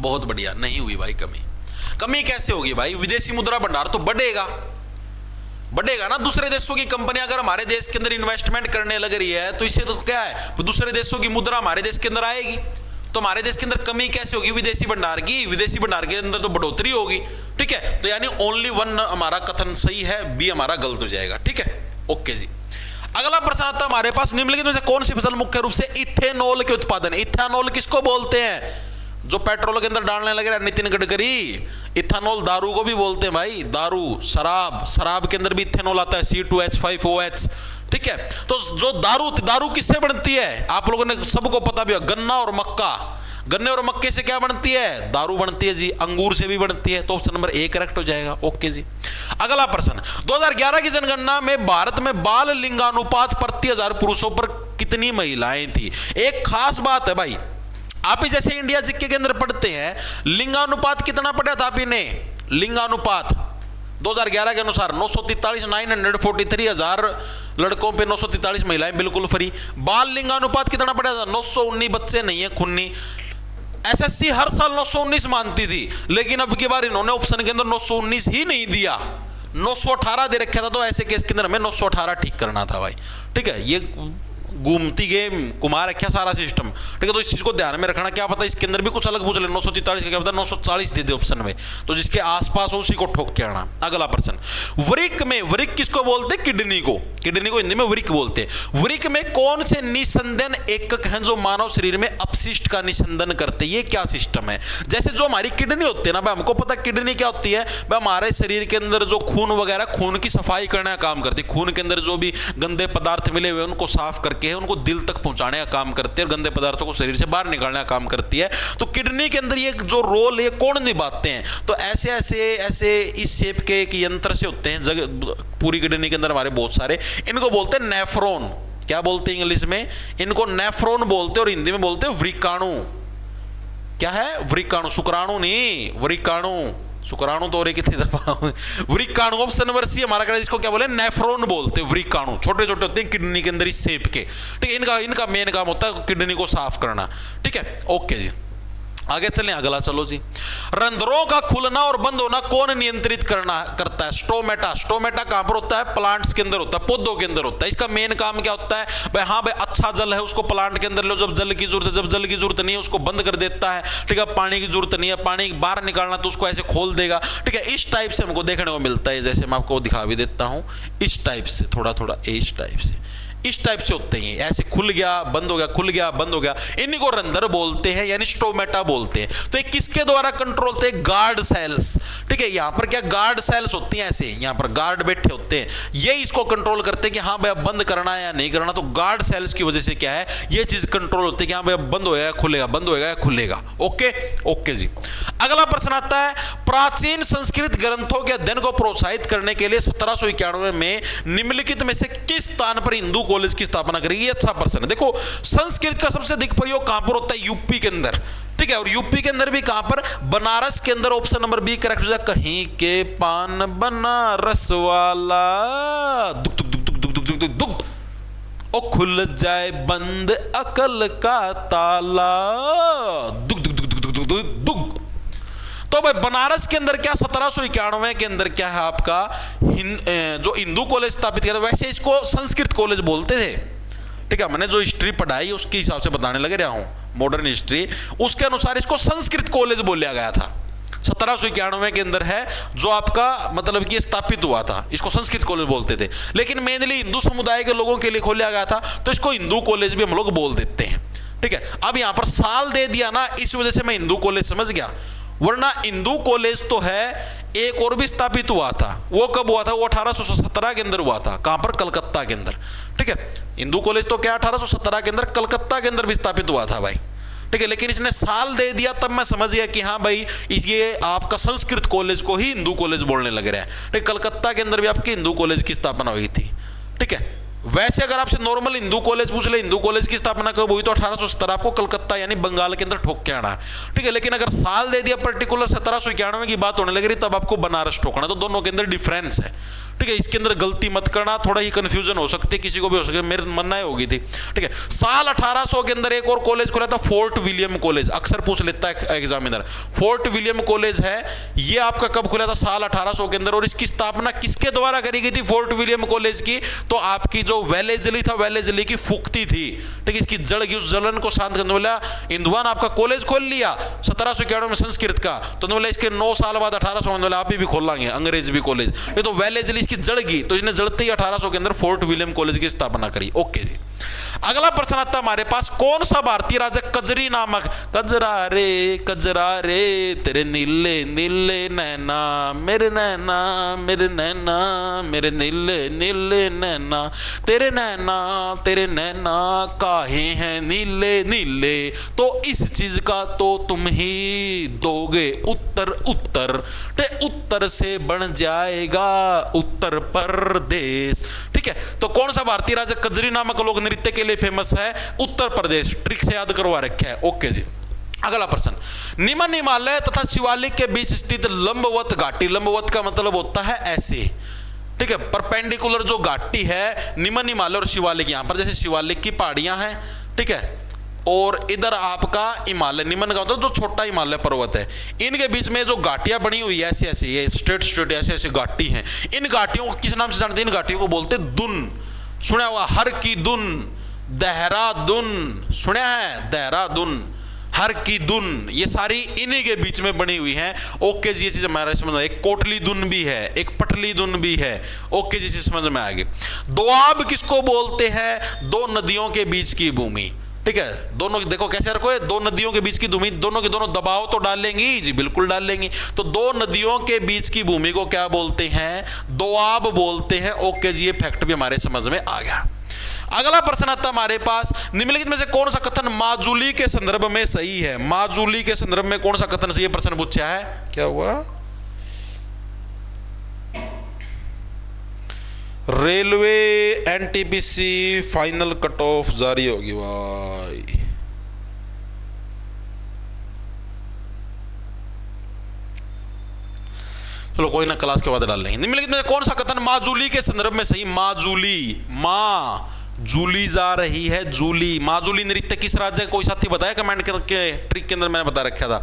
बहुत बढ़िया, नहीं हुई भाई कमी। कमी कैसे होगी भाई? विदेशी मुद्रा भंडार तो बढ़ेगा, बढ़ेगा ना। दूसरे देशों की कंपनियां अगर हमारे देश के अंदर इन्वेस्टमेंट करने लग रही है तो इससे तो क्या है, दूसरे देशों की मुद्रा हमारे देश के अंदर आएगी। तो हमारे देश के अंदर कमी कैसे होगी? विदेशी भंडार की। विदेशी भंडार के अंदर तो बढ़ोतरी होगी। ठीक है, तो यानी ओनली वन हमारा कथन सही है, बी हमारा गलत हो जाएगा। ठीक है, ओके जी। अगला प्रश्न आता है हमारे पास, निम्नलिखित में से कौन सी फसल मुख्य रूप से इथेनॉल के उत्पादन? इथेनॉल किसको बोलते हैं? जो पेट्रोल के अंदर डालने लगे नितिन गडकरी। इथेनॉल दारू को भी बोलते हैं भाई, दारू, शराब, शराब के अंदर भी इथेनॉल आता है, C2H5OH। ठीक है, तो जो दारू किससे बनती है? आप लोगों ने सबको पता भी है, गन्ना और मक्का। गन्ने और मक्के से क्या बनती है? दारू बनती है जी। अंगूर से भी बनती है। तो ऑप्शन नंबर ए करेक्ट हो जाएगा। ओके जी। अगला प्रश्न, 2011 की जनगणना में भारत में बाल लिंगानुपात प्रति 1000 पुरुषों पर कितनी महिलाएं थी? एक खास बात है भाई, आप ही जैसे इंडिया जीके के अंदर पढ़ते हैं, लिंगानुपात कितना पढ़ा था आप ही ने? लिंगानुपात 2011 के अनुसार 943, 943 हजार लड़कों पे 943 महिलाएं बिल्कुल फ्री। बाल लिंगानुपात कितना पड़ा था? 919 बच्चे नहीं है खुन्नी। एसएससी हर साल 919 मानती थी, लेकिन अब की बार इन्होंने ऑप्शन के अंदर 919 ही नहीं दिया, 918 दे रखा था। तो ऐसे केस के अंदर हमें 918 ठीक करना था भाई। ठीक है, ये घूमती गेम कुमार रखा सारा सिस्टम। ठीक है, तो इस चीज को ध्यान में रखना। क्या पता इसके अंदर भी कुछ अलग पूछ ले। 943 का क्या पता 940 दे दे ऑप्शन में, तो जिसके आसपास हो उसी को ठोक के आना। अगला प्रश्न, वृक्क में, वृक्क किसको बोलते? किडनी को। किडनी को हिंदी में वृक्क बोलते हैं। वृक्क में कौन से निस्संदन एकक हैं जो मानव शरीर में अपशिष्ट का निस्संदन करते हैं? ये क्या सिस्टम है? जैसे जो हमारी किडनी होती है ना भाई, हमको पता किडनी क्या होती है भाई, हमारे शरीर के अंदर जो खून वगैरह, खून की सफाई करने का काम करती है। खून के अंदर जो भी गंदे पदार्थ मिले हुए उनको साफ करके उनको दिल तक पहुंचाने का काम करती है और गंदे पदार्थों को शरीर से बाहर निकालने का काम करती है। तो किडनी के अंदर ये जो रोल है कौन निभाते हैं? तो ऐसे ऐसे ऐसे इस शेप के एक यंत्र से होते हैं जगह पूरी किडनी के अंदर हमारे बहुत सारे, इनको बोलते हैं नेफ्रॉन। क्या बोलते हैं इंग्लिश में? इनको नेफ्रॉन बोलते हैं और हिंदी में बोलते हैं वृक्काणु। क्या है? वृक्काणु, शुक्राणु नहीं, वृक्काणु। शुक्राणु तो और कितनी दफा वृक्काणु ऑप्शन नंबर सी हमारा, इसको क्या बोले? नेफ्रॉन बोलते हैं। वृक्काणु छोटे छोटे होते हैं किडनी के अंदर इस शेप के, ठीक है। इनका मेन काम होता है किडनी को साफ करना, ठीक है। ओके जी, आगे चलें, अगला चलो जी। रंध्रों का खुलना और बंद होना कौन नियंत्रित करता है? स्टोमेटा। स्टोमेटा कहां पर होता है? प्लांट्स के अंदर होता है, पौधों के अंदर होता है। इसका मेन काम क्या होता है भाई? हाँ भाई, अच्छा जल है उसको प्लांट के अंदर लो, जब जल की जरूरत है, जब जल की जरूरत नहीं है उसको बंद कर देता है, ठीक है। पानी की जरूरत नहीं है, पानी बाहर निकालना तो उसको ऐसे खोल देगा, ठीक है। इस टाइप से हमको देखने को मिलता है, जैसे मैं आपको दिखा भी देता हूं, इस टाइप से, थोड़ा थोड़ा इस टाइप से, इस टाइप से होते हैं। ऐसे खुल गया बंद हो गया, खुल गया बंद हो गया, इन्हीं को रंध्र बोलते हैं, यानी स्टोमेटा बोलते हैं। तो ये किसके द्वारा कंट्रोल होते हैं? गार्ड सेल्स, ठीक है। यहां पर क्या गार्ड सेल्स होती हैं, ऐसे यहां पर गार्ड बैठे होते हैं, ये इसको कंट्रोल करते हैं कि हाँ भाई अब बंद करना है या नहीं करना। तो गार्ड सेल्स की वजह से क्या है, ये चीज कंट्रोल होती है कि हाँ भाई अब बंद होएगा खुलेगा, बंद होएगा या खुलेगा। ओके ओके जी। अगला प्रश्न आता है, प्राचीन संस्कृत ग्रंथों के अध्ययन को प्रोत्साहित करने के लिए 1791 में निम्नलिखित में से किस स्थान पर हिंदू कॉलेज की स्थापना करेगी? ये अच्छा प्रश्न है। देखो, संस्कृत का सबसे अधिक प्रयोग कहां पर होता है? यूपी के अंदर, ठीक है। और यूपी के अंदर भी कहां पर? बनारस के अंदर। ऑप्शन नंबर बी करेक्ट हो जाए। कहीं के पान बनारस वाला, दुख दुख दुख दुख दुख दुख दुख दुख, ओ खुल जाए बंद अकल का ताला, दुख दुख दुख दुख दुख दुख दुख। तो भाई बनारस के अंदर क्या 1791 के अंदर क्या है आपका जो हिंदू कॉलेज स्थापित किया। वैसे इसको संस्कृत कॉलेज बोलते थे, ठीक है। मैंने जो हिस्ट्री पढ़ाई उसके हिसाब से बताने लगे रहा हूं, मॉडर्न हिस्ट्री, उसके अनुसार इसको संस्कृत कॉलेज बोला गया था। 1791 के अंदर है जो आपका मतलब कि स्थापित हुआ था, इसको संस्कृत कॉलेज बोलते थे। लेकिन मेनली हिंदू समुदाय के लोगों के लिए खोला गया था, तो इसको हिंदू कॉलेज भी हम लोग बोल देते हैं, ठीक है। अब यहां पर साल दे दिया ना, इस वजह से मैं हिंदू कॉलेज समझ गया, वरना हिंदू कॉलेज तो है एक और भी स्थापित हुआ था। वो कब हुआ था? वो 1817 के अंदर हुआ था। कहां पर? कलकत्ता के अंदर, ठीक है। हिंदू कॉलेज तो क्या 1817 के अंदर कलकत्ता के अंदर भी स्थापित हुआ था भाई, ठीक है। लेकिन इसने साल दे दिया, तब मैं समझ गया कि हाँ भाई ये आपका संस्कृत कॉलेज को ही हिंदू कॉलेज बोलने लग रहा है, ठीक। कलकत्ता के अंदर भी आपकी हिंदू कॉलेज की स्थापना हुई थी, ठीक है। वैसे अगर आपसे नॉर्मल हिंदू कॉलेज पूछ ले, हिंदू कॉलेज की स्थापना कब हुई, तो 1817 आपको कलकत्ता यानी बंगाल के अंदर ठोक के आना है, ठीक है। लेकिन अगर साल दे दिया पर्टिकुलर 1791 की बात होने लग रही, तब आपको बनारस ठोकना। तो दोनों के अंदर डिफरेंस है, ठीक है। इसके अंदर गलती मत करना, थोड़ा ही कंफ्यूजन हो सकती है, किसी को भी हो सकती है, मेरे मन में होगी थी, ठीक है। साल 1800 के अंदर एक और कॉलेज खुला था, फोर्ट विलियम कॉलेज। अक्सर पूछ लेता है एग्जामिनर, फोर्ट विलियम कॉलेज है, ये आपका कब खुला था? साल 1800 के अंदर। और इसकी स्थापना किसके द्वारा करी गई थी फोर्ट विलियम कॉलेज की? तो आपकी जो वेलेजली था, वेलेजली की फुकती थी, ठीक है। इसकी जड़ की उस जलन को शांत करने वाला हिंदुआ ने आपका कॉलेज खोल लिया 1791 में संस्कृत का। तो बोला इसके 9 साल बाद 1800 में आप भी खोल लाएंगे अंग्रेज भी कॉलेज, ये तो वेलेजली की जड़ गई, तो इसने जड़ते ही 1800 के अंदर फोर्ट विलियम कॉलेज की स्थापना करी। ओके जी। अगला प्रश्न आता है हमारे पास, कौन सा भारतीय राजा कजरी नामक, कजरा रे तेरे नीले नीले नैना, मेरे नैना मेरे नैना, मेरे नीले नीले नैना, तेरे नैना काहे हैं नीले नीले, तो इस चीज का तो तुम ही दोगे उत्तर। उत्तर से बन जाएगा उत्तर प्रदेश, ठीक है। तो कौन सा भारतीय राजा कजरी नामक लोक नृत्य के लिए फेमस है? उत्तर प्रदेश। ट्रिक से याद करवा रखा है। ओके जी। अगला प्रश्न, निम्न हिमालय तथा शिवालिक के बीच स्थित लंबवत घाटी, लंबवत का मतलब होता है ऐसे, ठीक है। परपेंडिकुलर जो घाटी है निम्न हिमालय और शिवालिक, यहां पर जैसे शिवालिक की पहाड़ियां हैं, ठीक है, और इधर आपका हिमालय, निम्न का मतलब जो छोटा हिमालय पर्वत है, इनके बीच में जो घाटियां बनी हुई है ऐसे ऐसे, ये स्ट्रेट ऐसे ऐसे घाटी हैं। इन घाटियों को किस नाम से जानते हैं? इन घाटियों को बोलते दुन। सुना हुआ हर की दुन, देहरादून, सुना है देहरादून, हर की दुन, ये सारी इन्हीं के बीच में बनी हुई हैं। ओके जी, ये चीज हमारे समझ में। एक कोटली दुन भी है, एक पटली दुन भी है। ओके जी, चीज समझ में आ गई। दोआब किसको बोलते हैं? दो नदियों के बीच की भूमि। ठीक है, दोनों देखो कैसे रखो, दो नदियों के बीच की भूमि, दोनों के दोनों दबाव तो डाल लेंगी जी, बिल्कुल डाल लेंगी। तो दो नदियों के बीच की भूमि को क्या बोलते हैं? दोआब बोलते हैं। ओके जी, ये फैक्ट भी हमारे समझ में आ गया। अगला प्रश्न आता हमारे पास, निम्नलिखित में से कौन सा कथन माजुली के संदर्भ में सही है? माजुली के संदर्भ में कौन सा कथन सही है? प्रश्न पूछा है, क्या हुआ? Railway NTPC final cut off जारी होगी भाई। चलो कोई ना, क्लास के बाद डाल लेंगे। निम्नलिखित में कौन सा कथन माजुली के संदर्भ में सही? माजुली, माँ जूली जा रही है, जूली। माजुली नृत्य किस राज्य का? कोई साथी बताया कमेंट करके, ट्रिक के अंदर मैंने बता रखा था।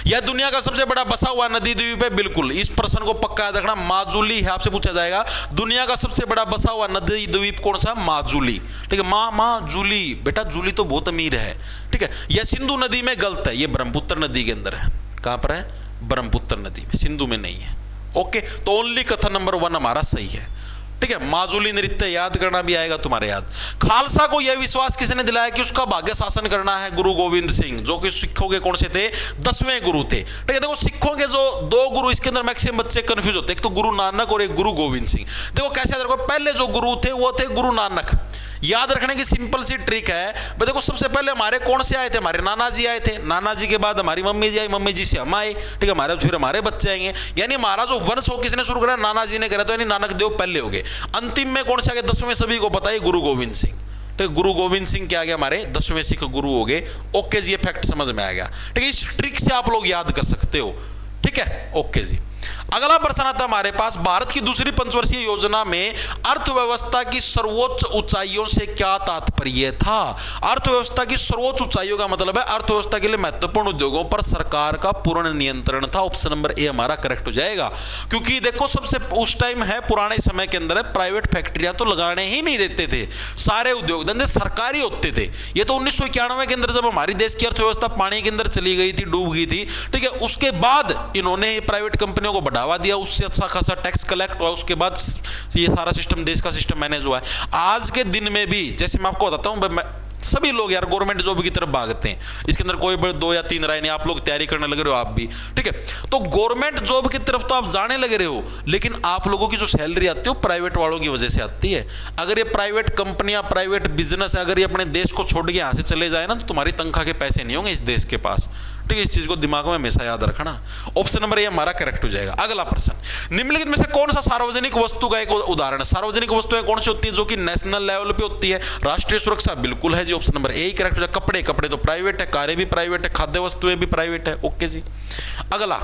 यह दुनिया का सबसे बड़ा बसा हुआ नदी द्वीप है। बिल्कुल, इस प्रश्न को पक्का याद रखना। माजुली है, आपसे पूछा जाएगा दुनिया का सबसे बड़ा बसा हुआ नदी द्वीप कौन सा? माजुली। ठीक है, माँ जूली, बेटा जूली तो बहुत अमीर है। ठीक है, यह सिंधु नदी में गलत है, यह ब्रह्मपुत्र नदी के अंदर है। कहां पर है? ब्रह्मपुत्र नदी में, सिंधु में नहीं है। ओके, तो ओनली कथन नंबर 1 हमारा सही है। ठीक है, माजुली नृत्य याद करना भी आएगा तुम्हारे याद। खालसा को यह विश्वास किसने दिलाया कि उसका भाग्य शासन करना है? गुरु गोविंद सिंह, जो कि सिखों के कौन से थे? 10वें गुरु थे। ठीक है, देखो सिखों के जो 2 गुरु, इसके अंदर मैक्सिमम बच्चे कंफ्यूज होते हैं, एक तो गुरु नानक और एक गुरु गोविंद सिंह। देखो कैसे याद रखो, पहले जो गुरु थे वो थे गुरु नानक। याद रखने की सिंपल सी ट्रिक है, देखो सबसे पहले हमारे कौन से आए थे? हमारे नाना जी आए थे। नाना जी के बाद हमारी मम्मी जी आई, मम्मी जी से हम आए। ठीक है, हमारे फिर हमारे बच्चे आएंगे। यानी हमारा जो वंश हो किसने शुरू करा? नाना जी ने करा, तो यानी नानक देव पहले हो गए। अंतिम में कौन से आ गए? 10वें, सभी को पता है, गुरु गोविंद सिंह। तो गुरु गोविंद सिंह क्या आ गया? हमारे 10वें सिख गुरु हो गए। ओके जी, ये फैक्ट समझ में आ गया। ठीक है, इस ट्रिक से आप लोग याद कर सकते हो। ठीक है, ओके जी। अगला प्रश्न आता हमारे पास, भारत की दूसरी पंचवर्षीय योजना में अर्थव्यवस्था की सर्वोच्च ऊंचाइयों से क्या तात्पर्य था? अर्थव्यवस्था की सर्वोच्च ऊंचाइयों का मतलब है अर्थव्यवस्था के लिए महत्वपूर्ण उद्योगों पर सरकार का पूर्ण नियंत्रण था। ऑप्शन नंबर ए हमारा करेक्ट हो जाएगा। क्योंकि देखो सबसे उस टाइम है, पुराने समय के अंदर प्राइवेट फैक्ट्रियां तो लगाने ही नहीं देते थे, सारे उद्योग धंधे सरकारी होते थे। ये तो 1991 के अंदर जब हमारी देश की अर्थव्यवस्था पानी के अंदर चली गई थी, डूब गई थी। ठीक है, उसके बाद इन्होंने प्राइवेट कंपनियों को बढ़ावा दिया, उससे अच्छा खासा टैक्स कलेक्ट हुआ, उसके बाद ये सारा सिस्टम, देश का सिस्टम मैनेज हुआ है। आज के दिन में भी जैसे मैं आपको बताता हूं, सभी लोग यार गवर्नमेंट जॉब की तरफ भागते हैं। इसके अंदर कोई 2 या 3 राय नहीं, आप लोग तैयारी करने लगे रहे हो आप भी। ठीक है, तो गवर्नमेंट जॉब की तरफ तो आप जाने लगे रहे हो, लेकिन आप लोगों की जो सैलरी आती है वो प्राइवेट वालों की वजह से आती है। अगर ये प्राइवेट कंपनियां, प्राइवेट बिजनेस अगर ये अपने देश को छोड़ के यहाँ से चले जाए ना, तो तुम्हारी तनख्वाह के पैसे नहीं होंगे इस देश के पास। ठीक है, इस चीज को दिमाग में हमेशा याद रखना। ऑप्शन नंबर ए हमारा करेक्ट हो जाएगा। अगला प्रश्न, निम्नलिखित में से कौन सा सार्वजनिक वस्तु का एक उदाहरण है? सार्वजनिक वस्तुएं कौन सी होती है जो कि नेशनल लेवल पे होती है? राष्ट्रीय सुरक्षा, बिल्कुल है जी, ऑप्शन नंबर ए ही करेक्ट हो जाएगा। कपड़े, कपड़े तो प्राइवेट है, कारें भी प्राइवेट है, खाद्य वस्तुएं भी प्राइवेट है। ओके जी। अगला,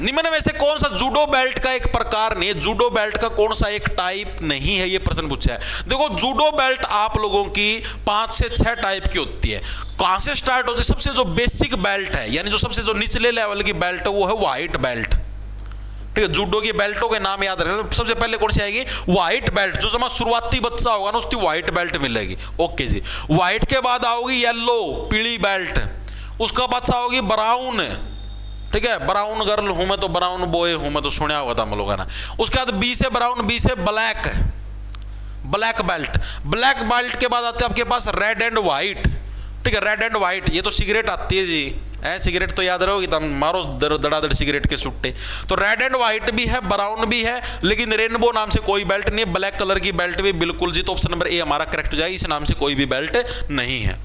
निम्न में से कौन सा जूडो बेल्ट का एक प्रकार नहीं है? जूडो बेल्ट का कौन सा एक टाइप नहीं है? ये प्रश्न पूछा है। देखो जूडो बेल्ट आप लोगों की 5 से 6 टाइप की होती है। कहां से स्टार्ट होती है? सबसे जो बेसिक बेल्ट है, यानी जो सबसे जो निचले लेवल की बेल्ट है, वो है व्हाइट बेल्ट। ठीक है, जूडो की बेल्टों के नाम याद रखना। सबसे पहले कौन सी आएगी? White belt. जो जमा शुरुआती बच्चा होगा ना, उसकी व्हाइट बेल्ट मिलेगी। ओके जी। व्हाइट के बाद आओगी येलो, पीली बेल्ट। उसका बाद आओगी ब्राउन। ठीक है, ब्राउन गर्ल हूं मैं तो, ब्राउन बॉय हूं मैं तो, सुना हुआ था हम लोगों ने। उसके बाद बी से ब्राउन, बी से black, black belt. Black belt के बाद आते हैं आपके पास रेड एंड व्हाइट। ठीक है, रेड एंड व्हाइट, ये तो सिगरेट आती है जी, सिगरेट तो याद रहोगी, तो मारो दड़ादड़ सिगरेट के सुट्टे। तो रेड एंड व्हाइट भी है, ब्राउन भी है, लेकिन रेनबो नाम से कोई बेल्ट नहीं है। ब्लैक कलर की बेल्ट भी बिल्कुल जी, तो ऑप्शन नंबर ए हमारा करेक्ट हो जाएगा। इस नाम से कोई भी बेल्ट नहीं है।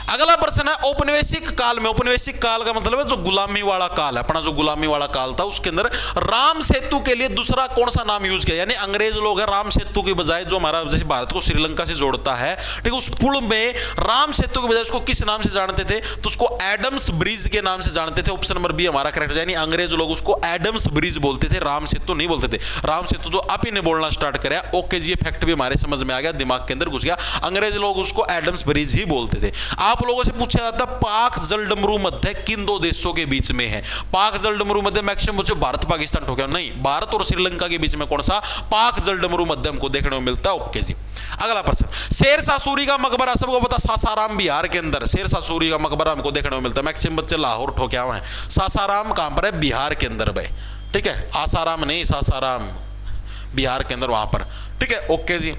अगला प्रश्न है, औपनिवेशिक काल में, औपनिवेशिक काल का मतलब है जो गुलामी वाला काल है, अपना जो गुलामी वाला काल था, उसके अंदर राम सेतु के लिए दूसरा कौन सा नाम यूज किया? यानी अंग्रेज लोग हैं, राम सेतु की बजाय जो हमारा जैसे भारत को श्रीलंका से जोड़ता है, ठीक है, उस पुल में राम सेतु के बजाय उसको किस नाम से जानते थे? तो उसको एडम्स ब्रिज के नाम से जानते थे। ऑप्शन नंबर बी हमारा करेक्ट है। यानी अंग्रेज लोग उसको एडम्स ब्रिज बोलते थे, राम सेतु नहीं बोलते थे। राम सेतु तो आप ही ने बोलना स्टार्ट कराया। ओके जी, ये फैक्ट भी हमारे समझ में आ गया, दिमाग के अंदर घुस गया। अंग्रेज लोग उसको एडम्स ब्रिज ही बोलते थे। आप लोगों से पूछा जाता पाक जलडमरू मध्य किन 2 देशों के बीच में है? पाक जलडमरू मध्य मैक्सिमम बच्चों भारत पाकिस्तान ठोका नहीं, भारत और श्रीलंका के बीच में कौन सा पाक जलडमरू मध्य हमको देखने को मिलता है। ओके जी। अगला प्रश्न, शेरशाह सूरी का मकबरा सबको पता सासाराम बिहार के अंदर, शेरशाह सूरी का मकबरा हमको देखने को मिलता है। मैक्सिमम बच्चे लाहौर ठोके हुए हैं। सासाराम कहां पर है? बिहार के अंदर भाई, ठीक है, आसाराम नहीं, सासाराम बिहार के अंदर वहां पर, ठीक है, ओके जी।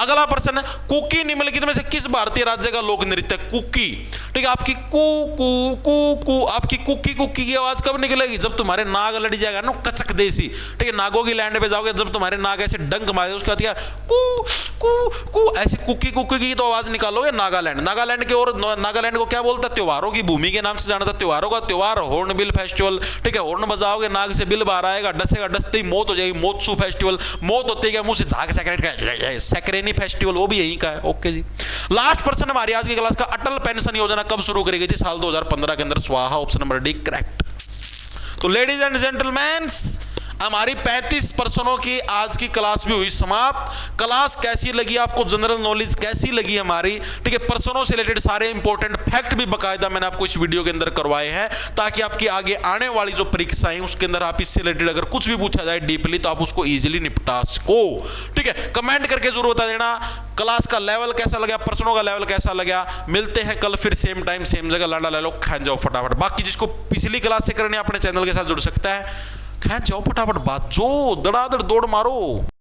अगला प्रश्न है, कुकी निम्नलिखित में से किस भारतीय राज्य का लोक नृत्य है? कुकी, ठीक है, आपकी कू कू कू कू, आपकी कुकी कुकी की आवाज कब निकलेगी? जब तुम्हारे नाग लड़ जाएगा ना, कचक देसी, ठीक है, नागों की लैंड पे जाओगे, जब तुम्हारे नाग ऐसे डंक मारे उसके बाद कू कू कू ऐसी कुकी कुकी की तो आवाज निकालोगे। नागालैंड, नागालैंड के, और नागालैंड को क्या बोलता है? त्योहारों की भूमि के नाम से जाना था। त्योहारों का त्योहार हॉर्नबिल फेस्टिवल, ठीक है, हॉर्न बजाओगे, नाग से बिल बाहर आएगा, डसेगा, डसते ही मौत हो जाएगी, मोत्सू फेस्टिवल, मौत होती है मुंह से झाग सैकरेनी फेस्टिवल, वो भी यही का है, ओके जी। लास्ट प्रश्न हमारी आज की क्लास का, अटल पेंशन योजना कब शुरू करी गई थी? साल 2015 के अंदर, स्वाहा, ऑप्शन नंबर डी करेक्ट। तो लेडीज एंड जेंटलमैन, हमारी 35 प्रश्नों की आज की क्लास भी हुई समाप्त। क्लास कैसी लगी आपको? जनरल नॉलेज कैसी लगी हमारी? ठीक है, प्रश्नों से रिलेटेड सारे इंपॉर्टेंट फैक्ट भी बकायदा मैंने आपको इस वीडियो के अंदर करवाए हैं, ताकि आपकी आगे आने वाली जो परीक्षाएं उसके अंदर आप इससे रिलेटेड अगर कुछ भी पूछा जाए डीपली तो आप उसको इजीली निपटा सको। ठीक है, कमेंट करके जरूर बता देना क्लास का लेवल कैसा लगा, प्रश्नों का लेवल कैसा लगा। मिलते हैं कल फिर सेम टाइम सेम जगह, लाडा ले लो, खान जाओ फटाफट। बाकी जिसको पिछली क्लास से करनी अपने चैनल के साथ जुड़ सकता है, खैर जाओ फटाफट, बात जो दड़ादड़ दौड़ मारो।